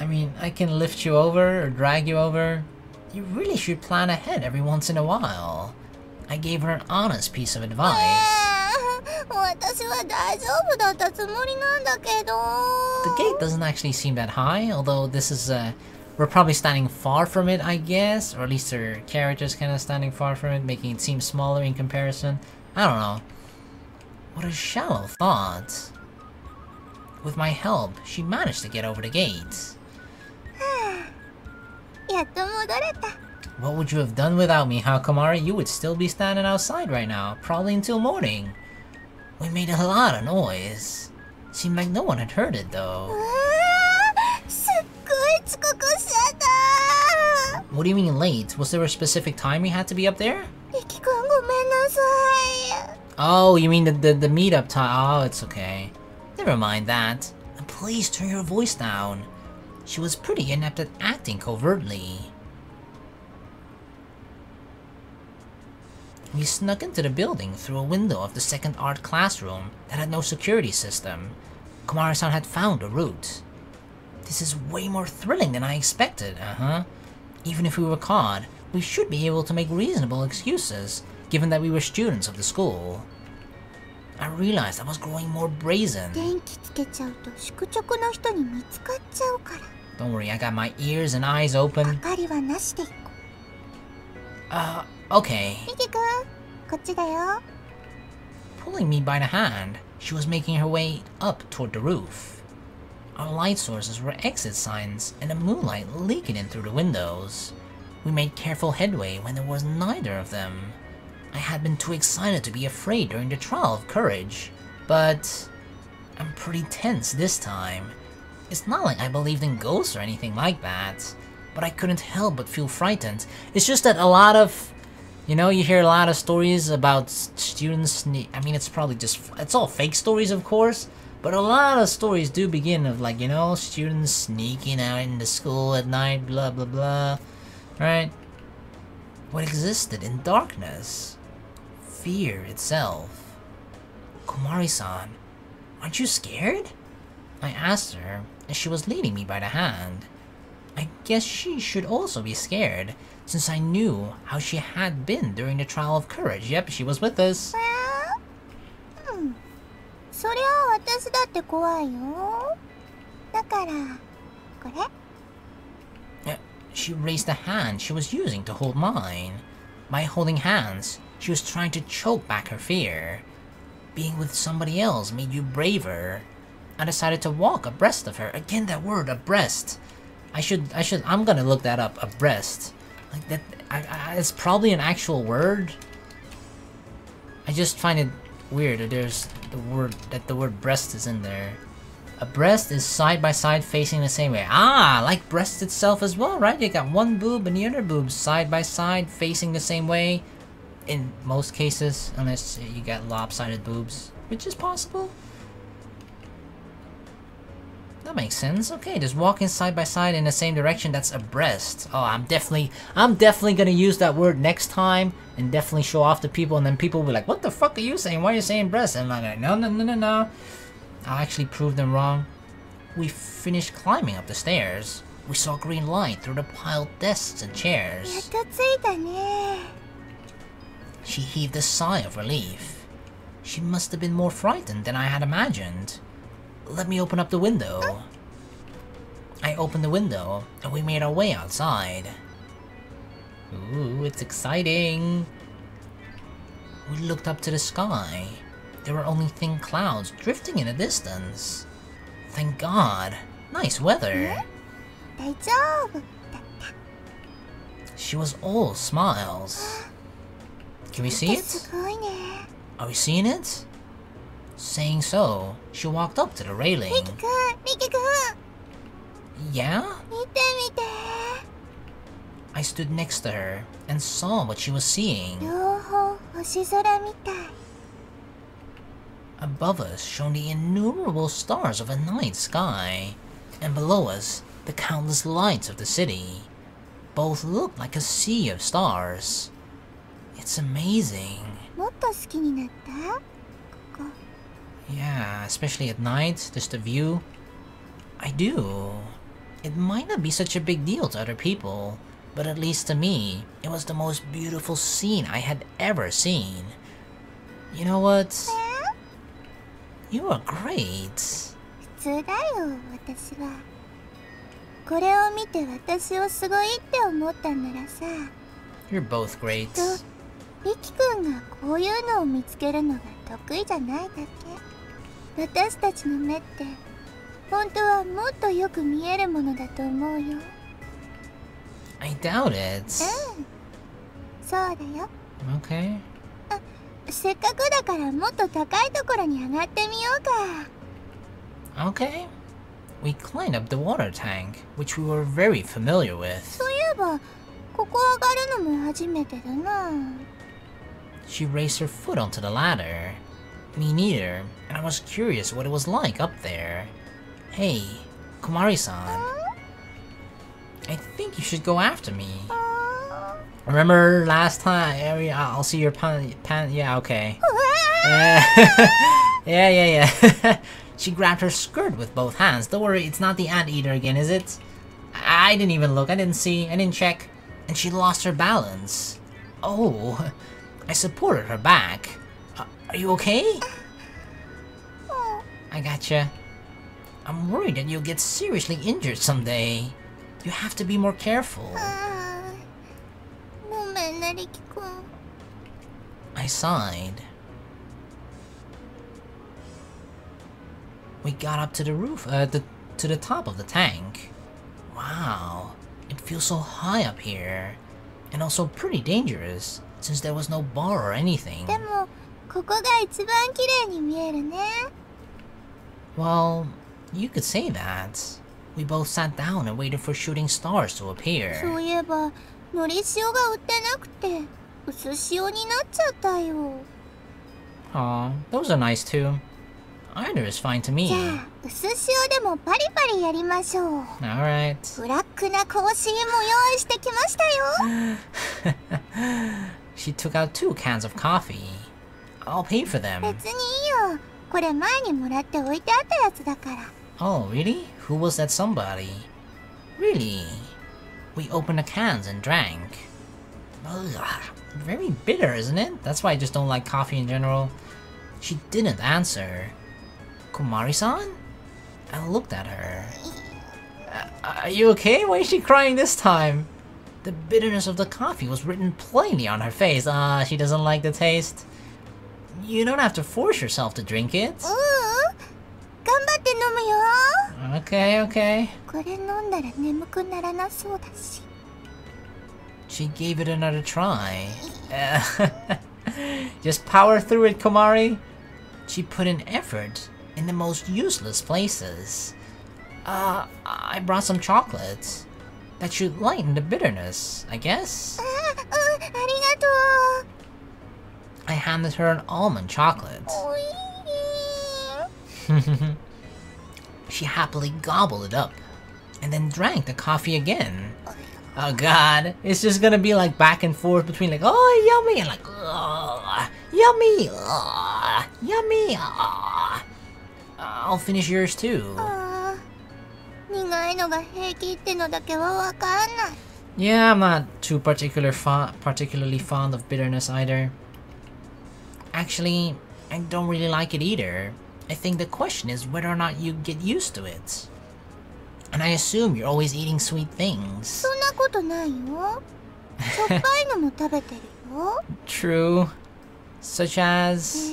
S1: I mean, I can lift you over or drag you over. You really should plan ahead every once in a while. I gave her an honest piece of advice.
S2: 私は大丈夫だったつもりなんだけど。
S1: The gate doesn't actually seem that high, although this is, we're probably standing far from it, I guess. Or at least her character's kind of standing far from it, making it seem smaller in comparison. I don't know. What a shallow thought. With my help, she managed to get over the gate.
S2: やっと戻れた。
S1: What would you have done without me, huh, Komari? You would still be standing outside right now, probably until morning. We made a lot of noise. Seemed like no one had heard it, though.
S2: すっごい遅刻しちゃった。
S1: What do you mean late? Was there a specific time you had to be up there?
S2: リキくんごめんなさい。
S1: Oh, you mean the meetup time? Oh, it's okay. Never mind that. And please turn your voice down. She was pretty inept at acting covertly. We snuck into the building through a window of the second art classroom that had no security system. Komari-san had found a route. This is way more thrilling than I expected, Even if we were caught, we should be able to make reasonable excuses, given that we were students of the school. I realized I was growing more brazen.
S2: 電気つけちゃうと宿直の人に見つかっちゃうから。
S1: Don't worry, I got my ears and eyes open.
S2: 明かりはなしでいこう。
S1: Okay.
S2: リキくん、こっちだよ。
S1: Pulling me by the hand, she was making her way up toward the roof. Our light sources were exit signs, and the moonlight leaking in through the windows. We made careful headway when there was neither of them. I had been too excited to be afraid during the trial of courage, but I'm pretty tense this time. It's not like I believed in ghosts or anything like that, but I couldn't help but feel frightened. It's just that a lot of, you know, you hear a lot of stories about students, I mean, it's probably just, it's all fake stories, of course, but a lot of stories do begin of, like, you know, students sneaking out into school at night, blah, blah, blah, right? What existed in darkness? Fear itself. Komari-san, aren't you scared? I asked her, as she was leading me by the hand. I guess she should also be scared, since I knew how she had been during the trial of courage. Yep, she was with us.
S2: そりゃ私だって怖いよ。だから、これ？
S1: She raised the hand she was using to hold mine. By holding hands, she was trying to choke back her fear. Being with somebody else made you braver. I decided to walk abreast of her. Again, that word, abreast. I'm gonna look that up, abreast. Like that, it's probably an actual word. I just find it weird that there's the word breast is in there. Abreast is side by side facing the same way. Ah, like breast itself as well, right? You got one boob and the other boob side by side facing the same way. In most cases, unless you got lopsided boobs, which is possible. That makes sense. Okay, just walking side by side in the same direction, that's abreast. Oh, I'm definitely gonna use that word next time and definitely show off to people, and then people will be like, what the fuck are you saying? Why are you saying breast? And I'm like, no. I'll actually prove them wrong. We finished climbing up the stairs. We saw green light through the piled desks and
S2: やっ
S1: chairs.
S2: と着いたね。
S1: She heaved a sigh of relief. She must have been more frightened than I had imagined. Let me open up the window. I opened the window, and we made our way outside. Ooh, it's exciting. We looked up to the sky. There were only thin clouds drifting in the distance. Thank God. Nice weather.
S2: 大丈夫。
S1: She was all smiles. Can we see it?
S2: すごいね。
S1: Are we seeing it? Saying so, she walked up to the railing.
S2: リキくん
S1: Yeah?
S2: 見て見て。
S1: I stood next to her and saw what she was seeing.
S2: 両方星空みたい。
S1: Above us shone the innumerable stars of a night sky, and below us the countless lights of the city. Both looked like a sea of stars. It's amazing.
S2: もっと好きになったここ。
S1: Yeah, especially at night, just the view. I do. It might not be such a big deal to other people, but at least to me, it was the most beautiful scene I had ever seen. You know what? You are great.
S2: 普通だよ、私は。これを見て私をすごいって思ったんならさ。
S1: You're both great.
S2: リキ君がこういうのを見つけるのが得意じゃないだけ。私たちの目って本当はもっとよく見えるものだと思うよ。
S1: I doubt it.
S2: そうだよ。
S1: Okay.
S2: せっかくだからもっと高いところに上がってみようか。
S1: Okay. We climbed up the water tank, which we were very familiar with.
S2: そういえばここ上がるのも初めてだな。
S1: She raised her foot onto the ladder. Me neither, and I was curious what it was like up there. Hey, Komari-san. I think you should go after me. Remember last time? I'll see your pan. Yeah, okay. Yeah. She grabbed her skirt with both hands. Don't worry, it's not the anteater again, is it? I didn't even look. I didn't see. I didn't check. And she lost her balance. Oh, I supported her back. Are you okay? I gotcha. I'm worried that you'll get seriously injured someday. You have to be more careful.
S2: ごめんね、リキ君。
S1: I sighed. We got up to the roof, to the top of the tank. Wow, it feels so high up here. And also pretty dangerous, since there was no bar or anything.
S2: でもここが一番綺麗に見えるね。
S1: Well, you could say that. We both sat down and waited for shooting stars to
S2: そう
S1: appear.
S2: いえばのり塩が売ってなくて薄塩になっちゃったよ。
S1: Aw, those are nice too. Either is fine to
S2: じ
S1: me.
S2: ゃあ薄塩でもパリパリやりましょう。
S1: Alright.
S2: ブラックな香辛も用意してきましたよ。
S1: She took out 2 cans of coffee. I'll pay for them.
S2: 別にいいよ。これ前にもらって置いてあったやつだから。
S1: Oh, really? Who was that somebody? Really? We opened the cans and drank. Ugh, very bitter, isn't it? That's why I just don't like coffee in general. She didn't answer. Komari-san? I looked at her. Are you okay? Why is she crying this time? The bitterness of the coffee was written plainly on her face. Ah, she doesn't like the taste. You don't have to force yourself to drink it.
S2: 頑張って飲むよ。
S1: Okay, okay.
S2: これ飲んだら眠くならなそうだし。
S1: She gave it another try. Just power through it, Komari. She put in effort in the most useless places. I brought some chocolate. That should lighten the bitterness, I guess.
S2: ありがとう。
S1: I handed her an almond chocolate.
S2: おいしい。
S1: She happily gobbled it up, and then drank the coffee again. Oh god, it's just gonna be like back and forth between like, oh yummy, and like, yummy, yummy. I'll finish yours too.
S2: 苦いのが平気ってのだけはわかんない。
S1: Yeah, I'm not too particularly fond of bitterness either. Actually, I don't really like it either. I think the question is whether or not you get used to it. And I assume you're always eating sweet things.
S2: そんなことないよ。しょっぱいのも食べてるよ。
S1: True. Such as...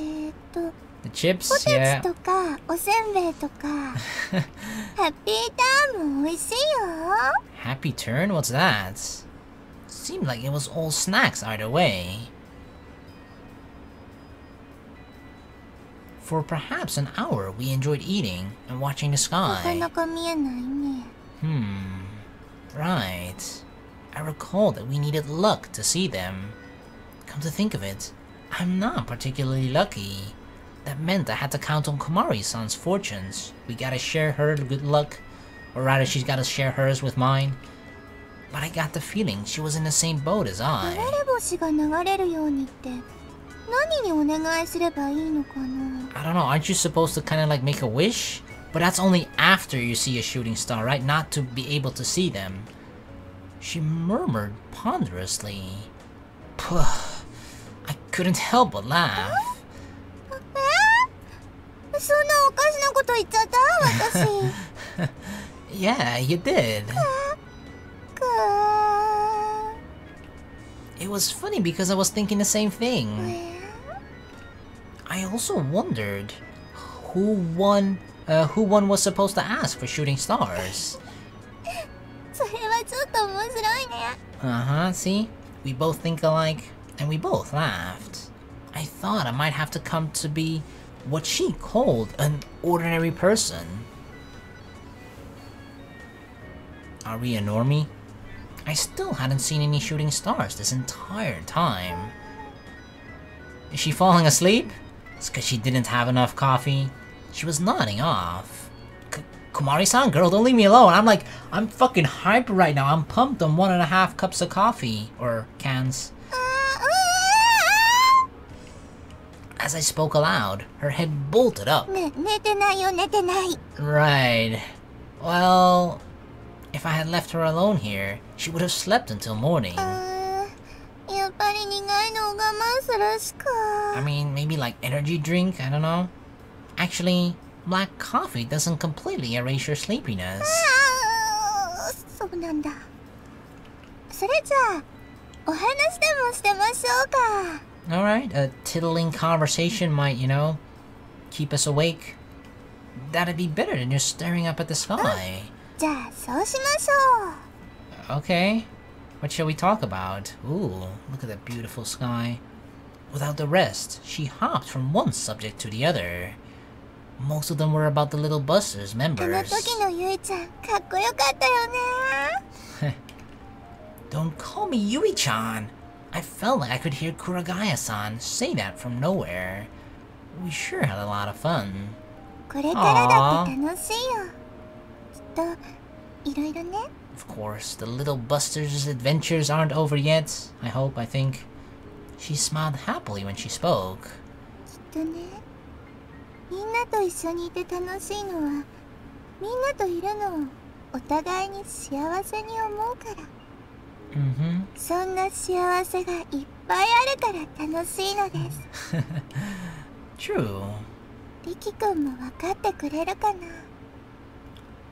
S1: the chips,
S2: ポテ
S1: yeah.
S2: チとかおせんべいとかハッピーターンも美味しいよ。
S1: Happy turn? What's that?
S2: ス
S1: seemed like it was all snacks either way. For perhaps an hour, we enjoyed eating and watching the
S2: なか
S1: sky.
S2: なか見えないね。
S1: Right. I recall that we needed luck to see them. Come to think of it, I'm not particularly lucky. That meant I had to count on Komari-san's fortunes. We gotta share her good luck, or rather she's gotta share hers with mine. But I got the feeling she was in the same boat as
S2: 流
S1: I.
S2: れ星が流れるようにって何にお願いすればいいのかな。
S1: I don't know, aren't you supposed to kind of like make a wish? But that's only after you see a shooting star, right? Not to be able to see them. She murmured ponderously. Puh. I couldn't help but laugh.
S2: そんなおかしなこと言っちゃった私。
S1: Yeah, you did.
S2: くー
S1: It was funny because I was thinking the same thing. I also wondered who one was supposed to ask for shooting stars.
S2: それはちょっと面白いね。
S1: Uh-huh, see? We both think alike, and we both laughed. I thought I might have to come to be what she called an ordinary person. Are we a normie? I still hadn't seen any shooting stars this entire time. Is she falling asleep? It's because she didn't have enough coffee. She was nodding off. Komari-san, girl, don't leave me alone. I'm fucking hyped right now. I'm pumped on 1.5 cups of coffee. Or cans. As I spoke aloud, her head bolted up.
S2: ね、寝てないよ、寝てない。
S1: Right. Well, if I had left her alone here, she would have slept until morning.
S2: やっぱり苦いのを我慢するしか。
S1: I mean, maybe like energy drink? I don't know. Actually, black coffee doesn't completely erase your sleepiness.
S2: そうなんだ。それじゃあ、お話でもしてましょうか。
S1: Alright, a tittling conversation might, you know, keep us awake. That'd be better than just staring up at the sky.
S2: じゃあ、そうしましょう。
S1: Okay, what shall we talk about? Ooh, look at that beautiful sky. Without the rest, she hopped from one subject to the other. Most of them were about the Little Busters
S2: あの
S1: members.
S2: 時のゆいちゃん、かっこよかったよね。
S1: Don't call me Yui-chan. I felt like I could hear Kuragaya-san say that from nowhere. We sure had a lot of fun.
S2: これからだって楽しいよ。きっと、いろいろね。
S1: Of course, the Little Busters' adventures aren't over yet. I hope, I think. She smiled happily when she spoke.
S2: きっとね、みんなと一緒にいて楽しいのは、みんなといるのをお互いに幸せに思うから。
S1: Mm-hmm.
S2: そんな幸せがいっぱいあるから楽しいのです。
S1: True.
S2: リキ君も分かってくれるかな。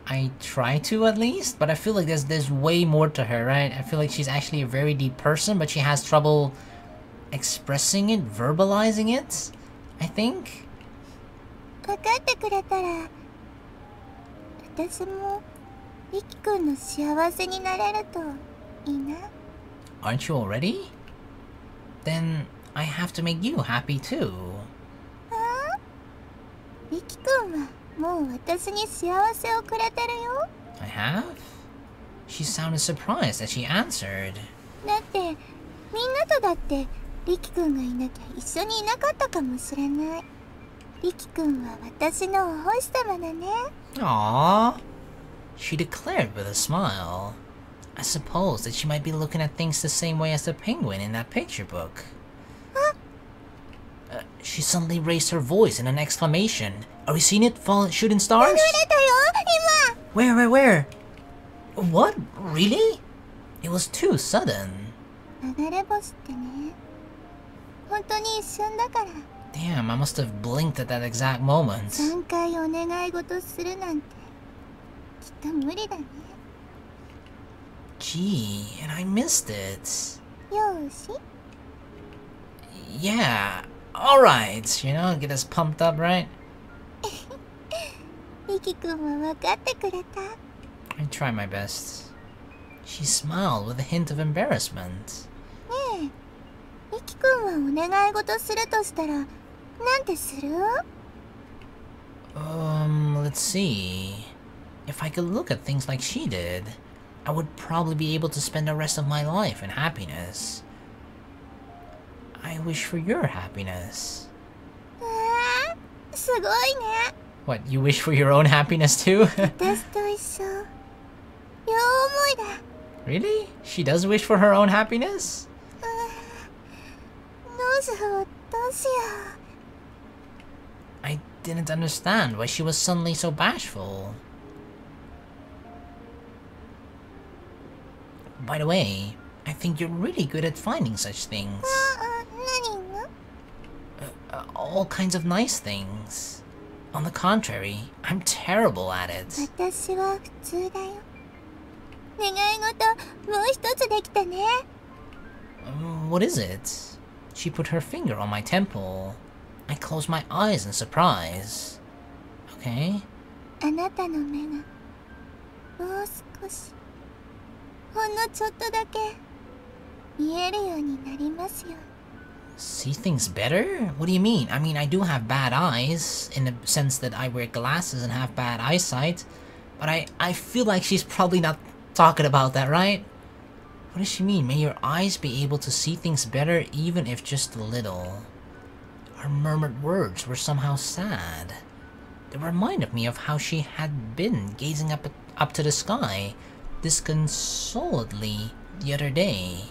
S1: I try to at least, but I feel like there's way more to her, right? I feel like she's actually a very deep person, but she has trouble expressing it, verbalizing it, I think.
S2: 分かってくれたら、私もリキ君の幸せになれるといいな。
S1: Aren't you already? Then I have to make you happy too.
S2: リキ君はもう私に幸せをくれてるよ。
S1: I have? She sounded surprised as she answered.
S2: だってみんなとだってリキ君がいなきゃ一緒にいなかったかもしれない。リキ君は私のお星様だね。
S1: Aww. She declared with a smile. I suppose that she might be looking at things the same way as the penguin in that picture book. She suddenly raised her voice in an exclamation. Are we seeing it fall shooting stars?
S2: 流れたよ、今。
S1: Where? What? Really? It was too sudden.
S2: 流れ星ってね、本当に一瞬だから。
S1: Damn, I must have blinked at that exact moment.
S2: 3回お願い事するなんてきっと無理だね。
S1: Gee, and I missed it.
S2: よし。
S1: Yeah, alright, you know, get us pumped up, right?
S2: リキ君は分かってくれた。
S1: I try my best. She smiled with a hint of embarrassment.
S2: ねえ、リキ君はお願い事するとしたらなんてする？
S1: Let's see. If I could look at things like she did, I would probably be able to spend the rest of my life in happiness. I wish for your happiness.
S2: すごいね。
S1: What, you wish for your own happiness too?
S2: 私と一緒。両思いだ。
S1: Really? She does wish for her own happiness?
S2: どうしよう、どうしよ
S1: I didn't understand why she was suddenly so bashful. By the way, I think you're really good at finding such things.
S2: 何が？
S1: All kinds of nice things. On the contrary, I'm terrible at it.
S2: 私は普通だよ。願い事もう一つできたね。
S1: What is it? She put her finger on my temple. I closed my eyes in surprise. Okay.
S2: あなたの目がもう少し、ほんのちょっとだけ見えるようになりますよ。
S1: See things better? What do you mean? I mean, I do have bad eyes, in the sense that I wear glasses and have bad eyesight. But I feel like she's probably not talking about that, right? What does she mean? May your eyes be able to see things better, even if just a little. Her murmured words were somehow sad. They reminded me of how she had been gazing up to the sky, disconsolately, the other day.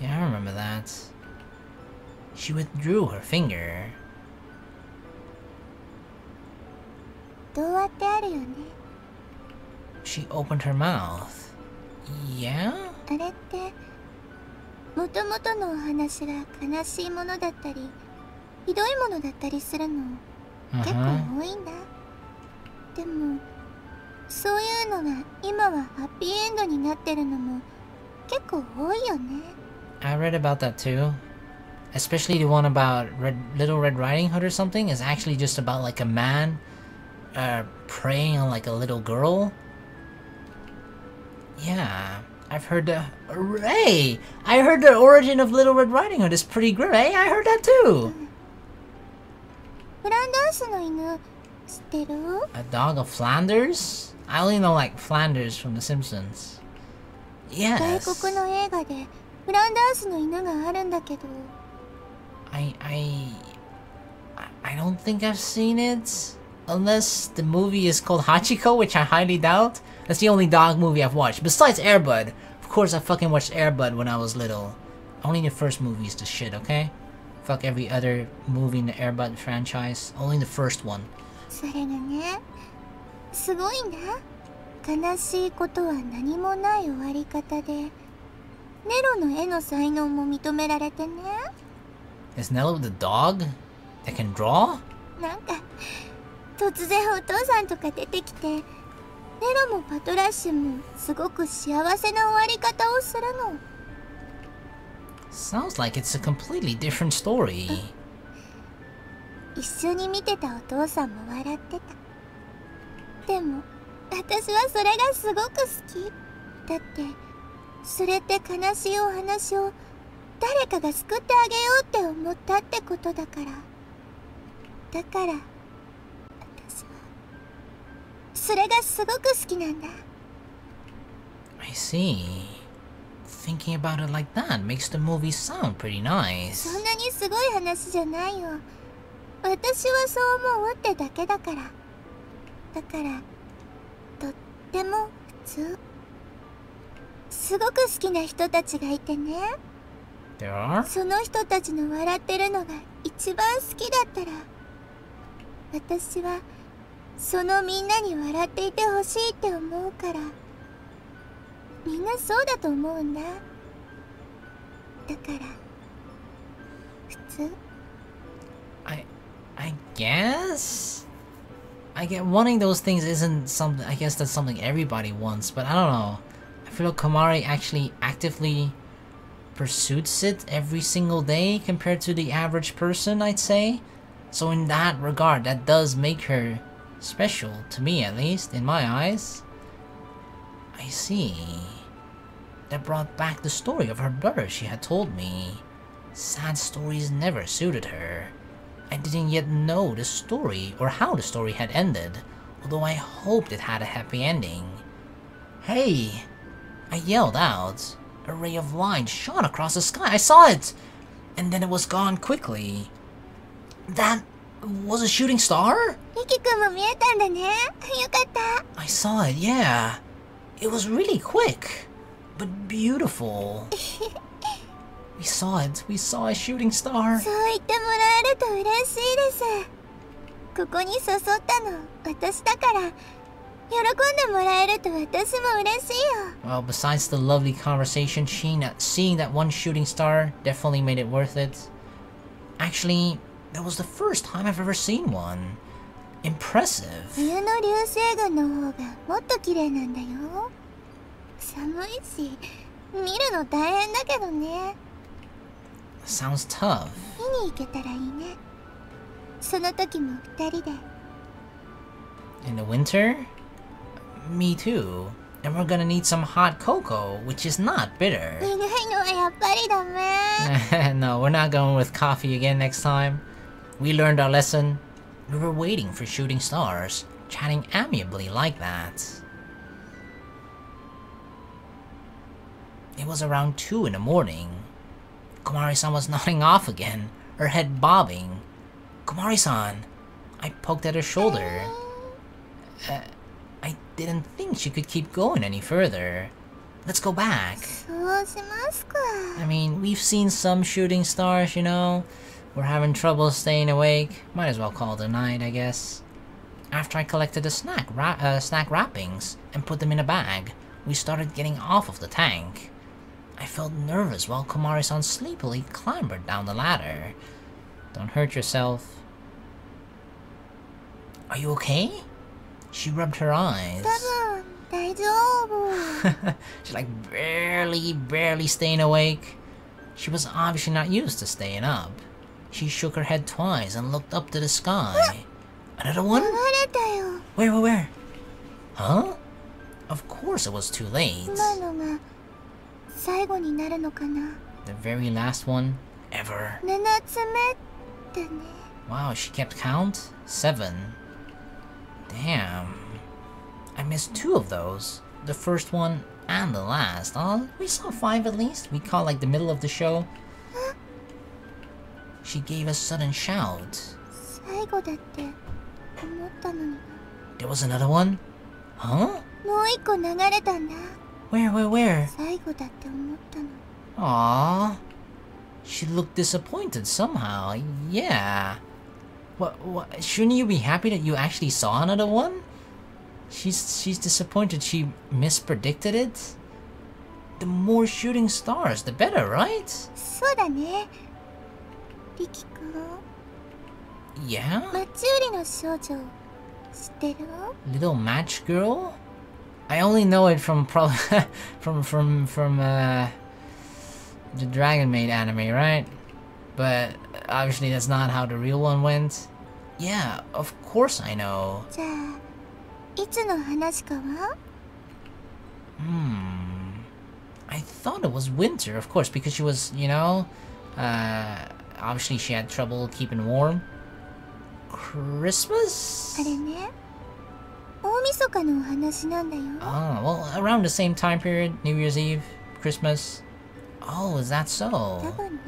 S1: Yeah, I remember that. She withdrew her finger.
S2: 童話ってあるよね。
S1: She opened her mouth. Yeah?
S2: あれってもともとのお話が悲しいものだったりひどいものだったりするの結構多いんだ。でもそういうのが今はハッピーエンドになってるのも結構多いよね。
S1: I read about that too. Especially the one about Little Red Riding Hood or something is actually just about like a man preying on like a little girl. Yeah, I've heard the... Hey! I heard the origin of Little Red Riding Hood is pretty great. Hey, I heard that too!
S2: フランダースの犬知ってる？
S1: A dog of Flanders? I only know like Flanders from The Simpsons.
S2: 外
S1: Yes.
S2: 国の映画でフランダースの犬があるんだけど
S1: I don't think I've seen it. Unless the movie is called Hachiko, which I highly doubt. That's the only dog movie I've watched. Besides Air Bud. Of course I fucking watched Air Bud when I was little. Only the first movie is the shit, okay? Fuck every other movie in the Air Bud franchise. Only the first one.
S2: それがねすごいんだ。悲しいことは何もない終わり方でネロの絵の才能も認められてね。
S1: Is Nello the dog that can draw?
S2: なんか突然お父さんとか出てきてネロもパトラッシュもすごく幸せな終わり方をするの。
S1: Sounds like it's a completely different story.
S2: 一緒に見てたお父さんも笑ってた。でも私はそれがすごく好き。だってそれって悲しいお話を誰かが救ってあげようって思ったってことだから。だから私はそれがすごく好きなんだ。
S1: I see. Thinking about it like that makes the movie sound pretty nice.
S2: そんなにすごい話じゃないよ。私はそう思うってだけだから。だからとっても普通。すごく好きな人たちがいてね。
S1: There are?
S2: その人たちの笑ってるのが一番好きだったら私はそのみんなに笑っていてほしいって思うから。みんなそうだと思うんだ。だから普通。
S1: I guess? I get wanting those things isn't something, I guess that's something everybody wants, but I don't know. I feel like Komari actually actively pursues it every single day compared to the average person, I'd say. So in that regard, that does make her special, to me at least, in my eyes. I see. that brought back the story of her brother she had told me. Sad stories never suited her. I didn't yet know the story or how the story had ended, although I hoped it had a happy ending. Hey! I yelled out. A ray of light shot across the sky. I saw it! And then it was gone quickly. That was a shooting star?
S2: リキ君も見えたんだね。よかった。
S1: I saw it, yeah. It was really quick, but beautiful. We saw it. We saw a shooting star.
S2: そう言ってもらえると嬉しいです。ここに誘ったの私だから、喜んでもらえると私も嬉しいよ。
S1: Well, besides the lovely conversation, seeing that one shooting star definitely made it worth it. Actually, that was the first time I've ever seen one. Impressive.
S2: 冬の流星群の方がもっと綺麗なんだよ。寒いし、見るの大変だけどね。
S1: Sounds tough.
S2: 見に行けたらいいね。その時も二人で。
S1: In the winter? Me too. And we're gonna need some hot cocoa, which is not bitter.
S2: 苦いのはやっぱりダメ。
S1: No, we're not going with coffee again next time. We learned our lesson. We were waiting for shooting stars, chatting amiably like that. It was around 2 in the morning. Komari-san was nodding off again, her head bobbing. Komari-san! I poked at her shoulder. I didn't think she could keep going any further. Let's go back.
S2: そうしますか。
S1: I mean, we've seen some shooting stars, you know? We're having trouble staying awake. Might as well call it a night, I guess. After I collected the snack wrappings and put them in a bag, we started getting off of the tank. I felt nervous while Komari-san sleepily clambered down the ladder. Don't hurt yourself. Are you okay? She rubbed her eyes.
S2: 多分大丈夫。
S1: She's like barely staying awake. She was obviously not used to staying up. She shook her head twice and looked up to the sky. Another one?
S2: 流れたよ。
S1: Where? Huh? Of course it was too late.
S2: 今のが最後になるのかな。
S1: The very last one ever.
S2: 7つ目ってね。
S1: Wow, she kept count? 7. Damn. I missed 2 of those. The first one and the last. Oh, we saw 5 at least. We caught like the middle of the show. She gave a sudden shout.
S2: 最後だって思ったのにな。
S1: There was another one? Huh?
S2: もう一個流れたんだ。
S1: Where?
S2: 最後だって思ったの。
S1: Aww. She looked disappointed somehow. Yeah. What? Shouldn't you be happy that you actually saw another one? She's disappointed she mispredicted it. The more shooting stars, the better, right?
S2: そうだね。リキ君、
S1: Yeah?
S2: マチューリの少女知ってる？
S1: Little match girl? I only know it from from the Dragon Maid anime, right? But obviously that's not how the real one went. Yeah, of course I know.
S2: じゃあいつの話かは？
S1: I thought it was winter, of course, because she was, you know, obviously she had trouble keeping warm. Christmas?
S2: あれね、大晦日のお話なんだよ。
S1: Oh, well, around the same time period, New Year's Eve, Christmas. Oh, is that so?
S2: 多分ね、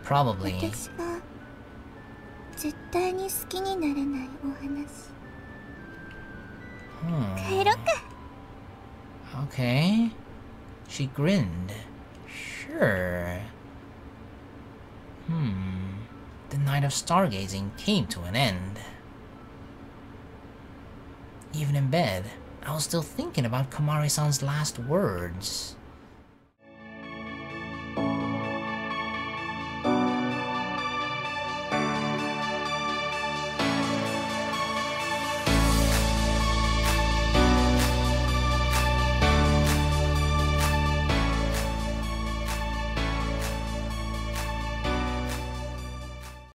S1: Probably.
S2: 私が絶対に好きになれないお話。帰ろっか。
S1: Okay. She grinned. Sure. The night of stargazing came to an end. Even in bed, I was still thinking about Komari-san's last words.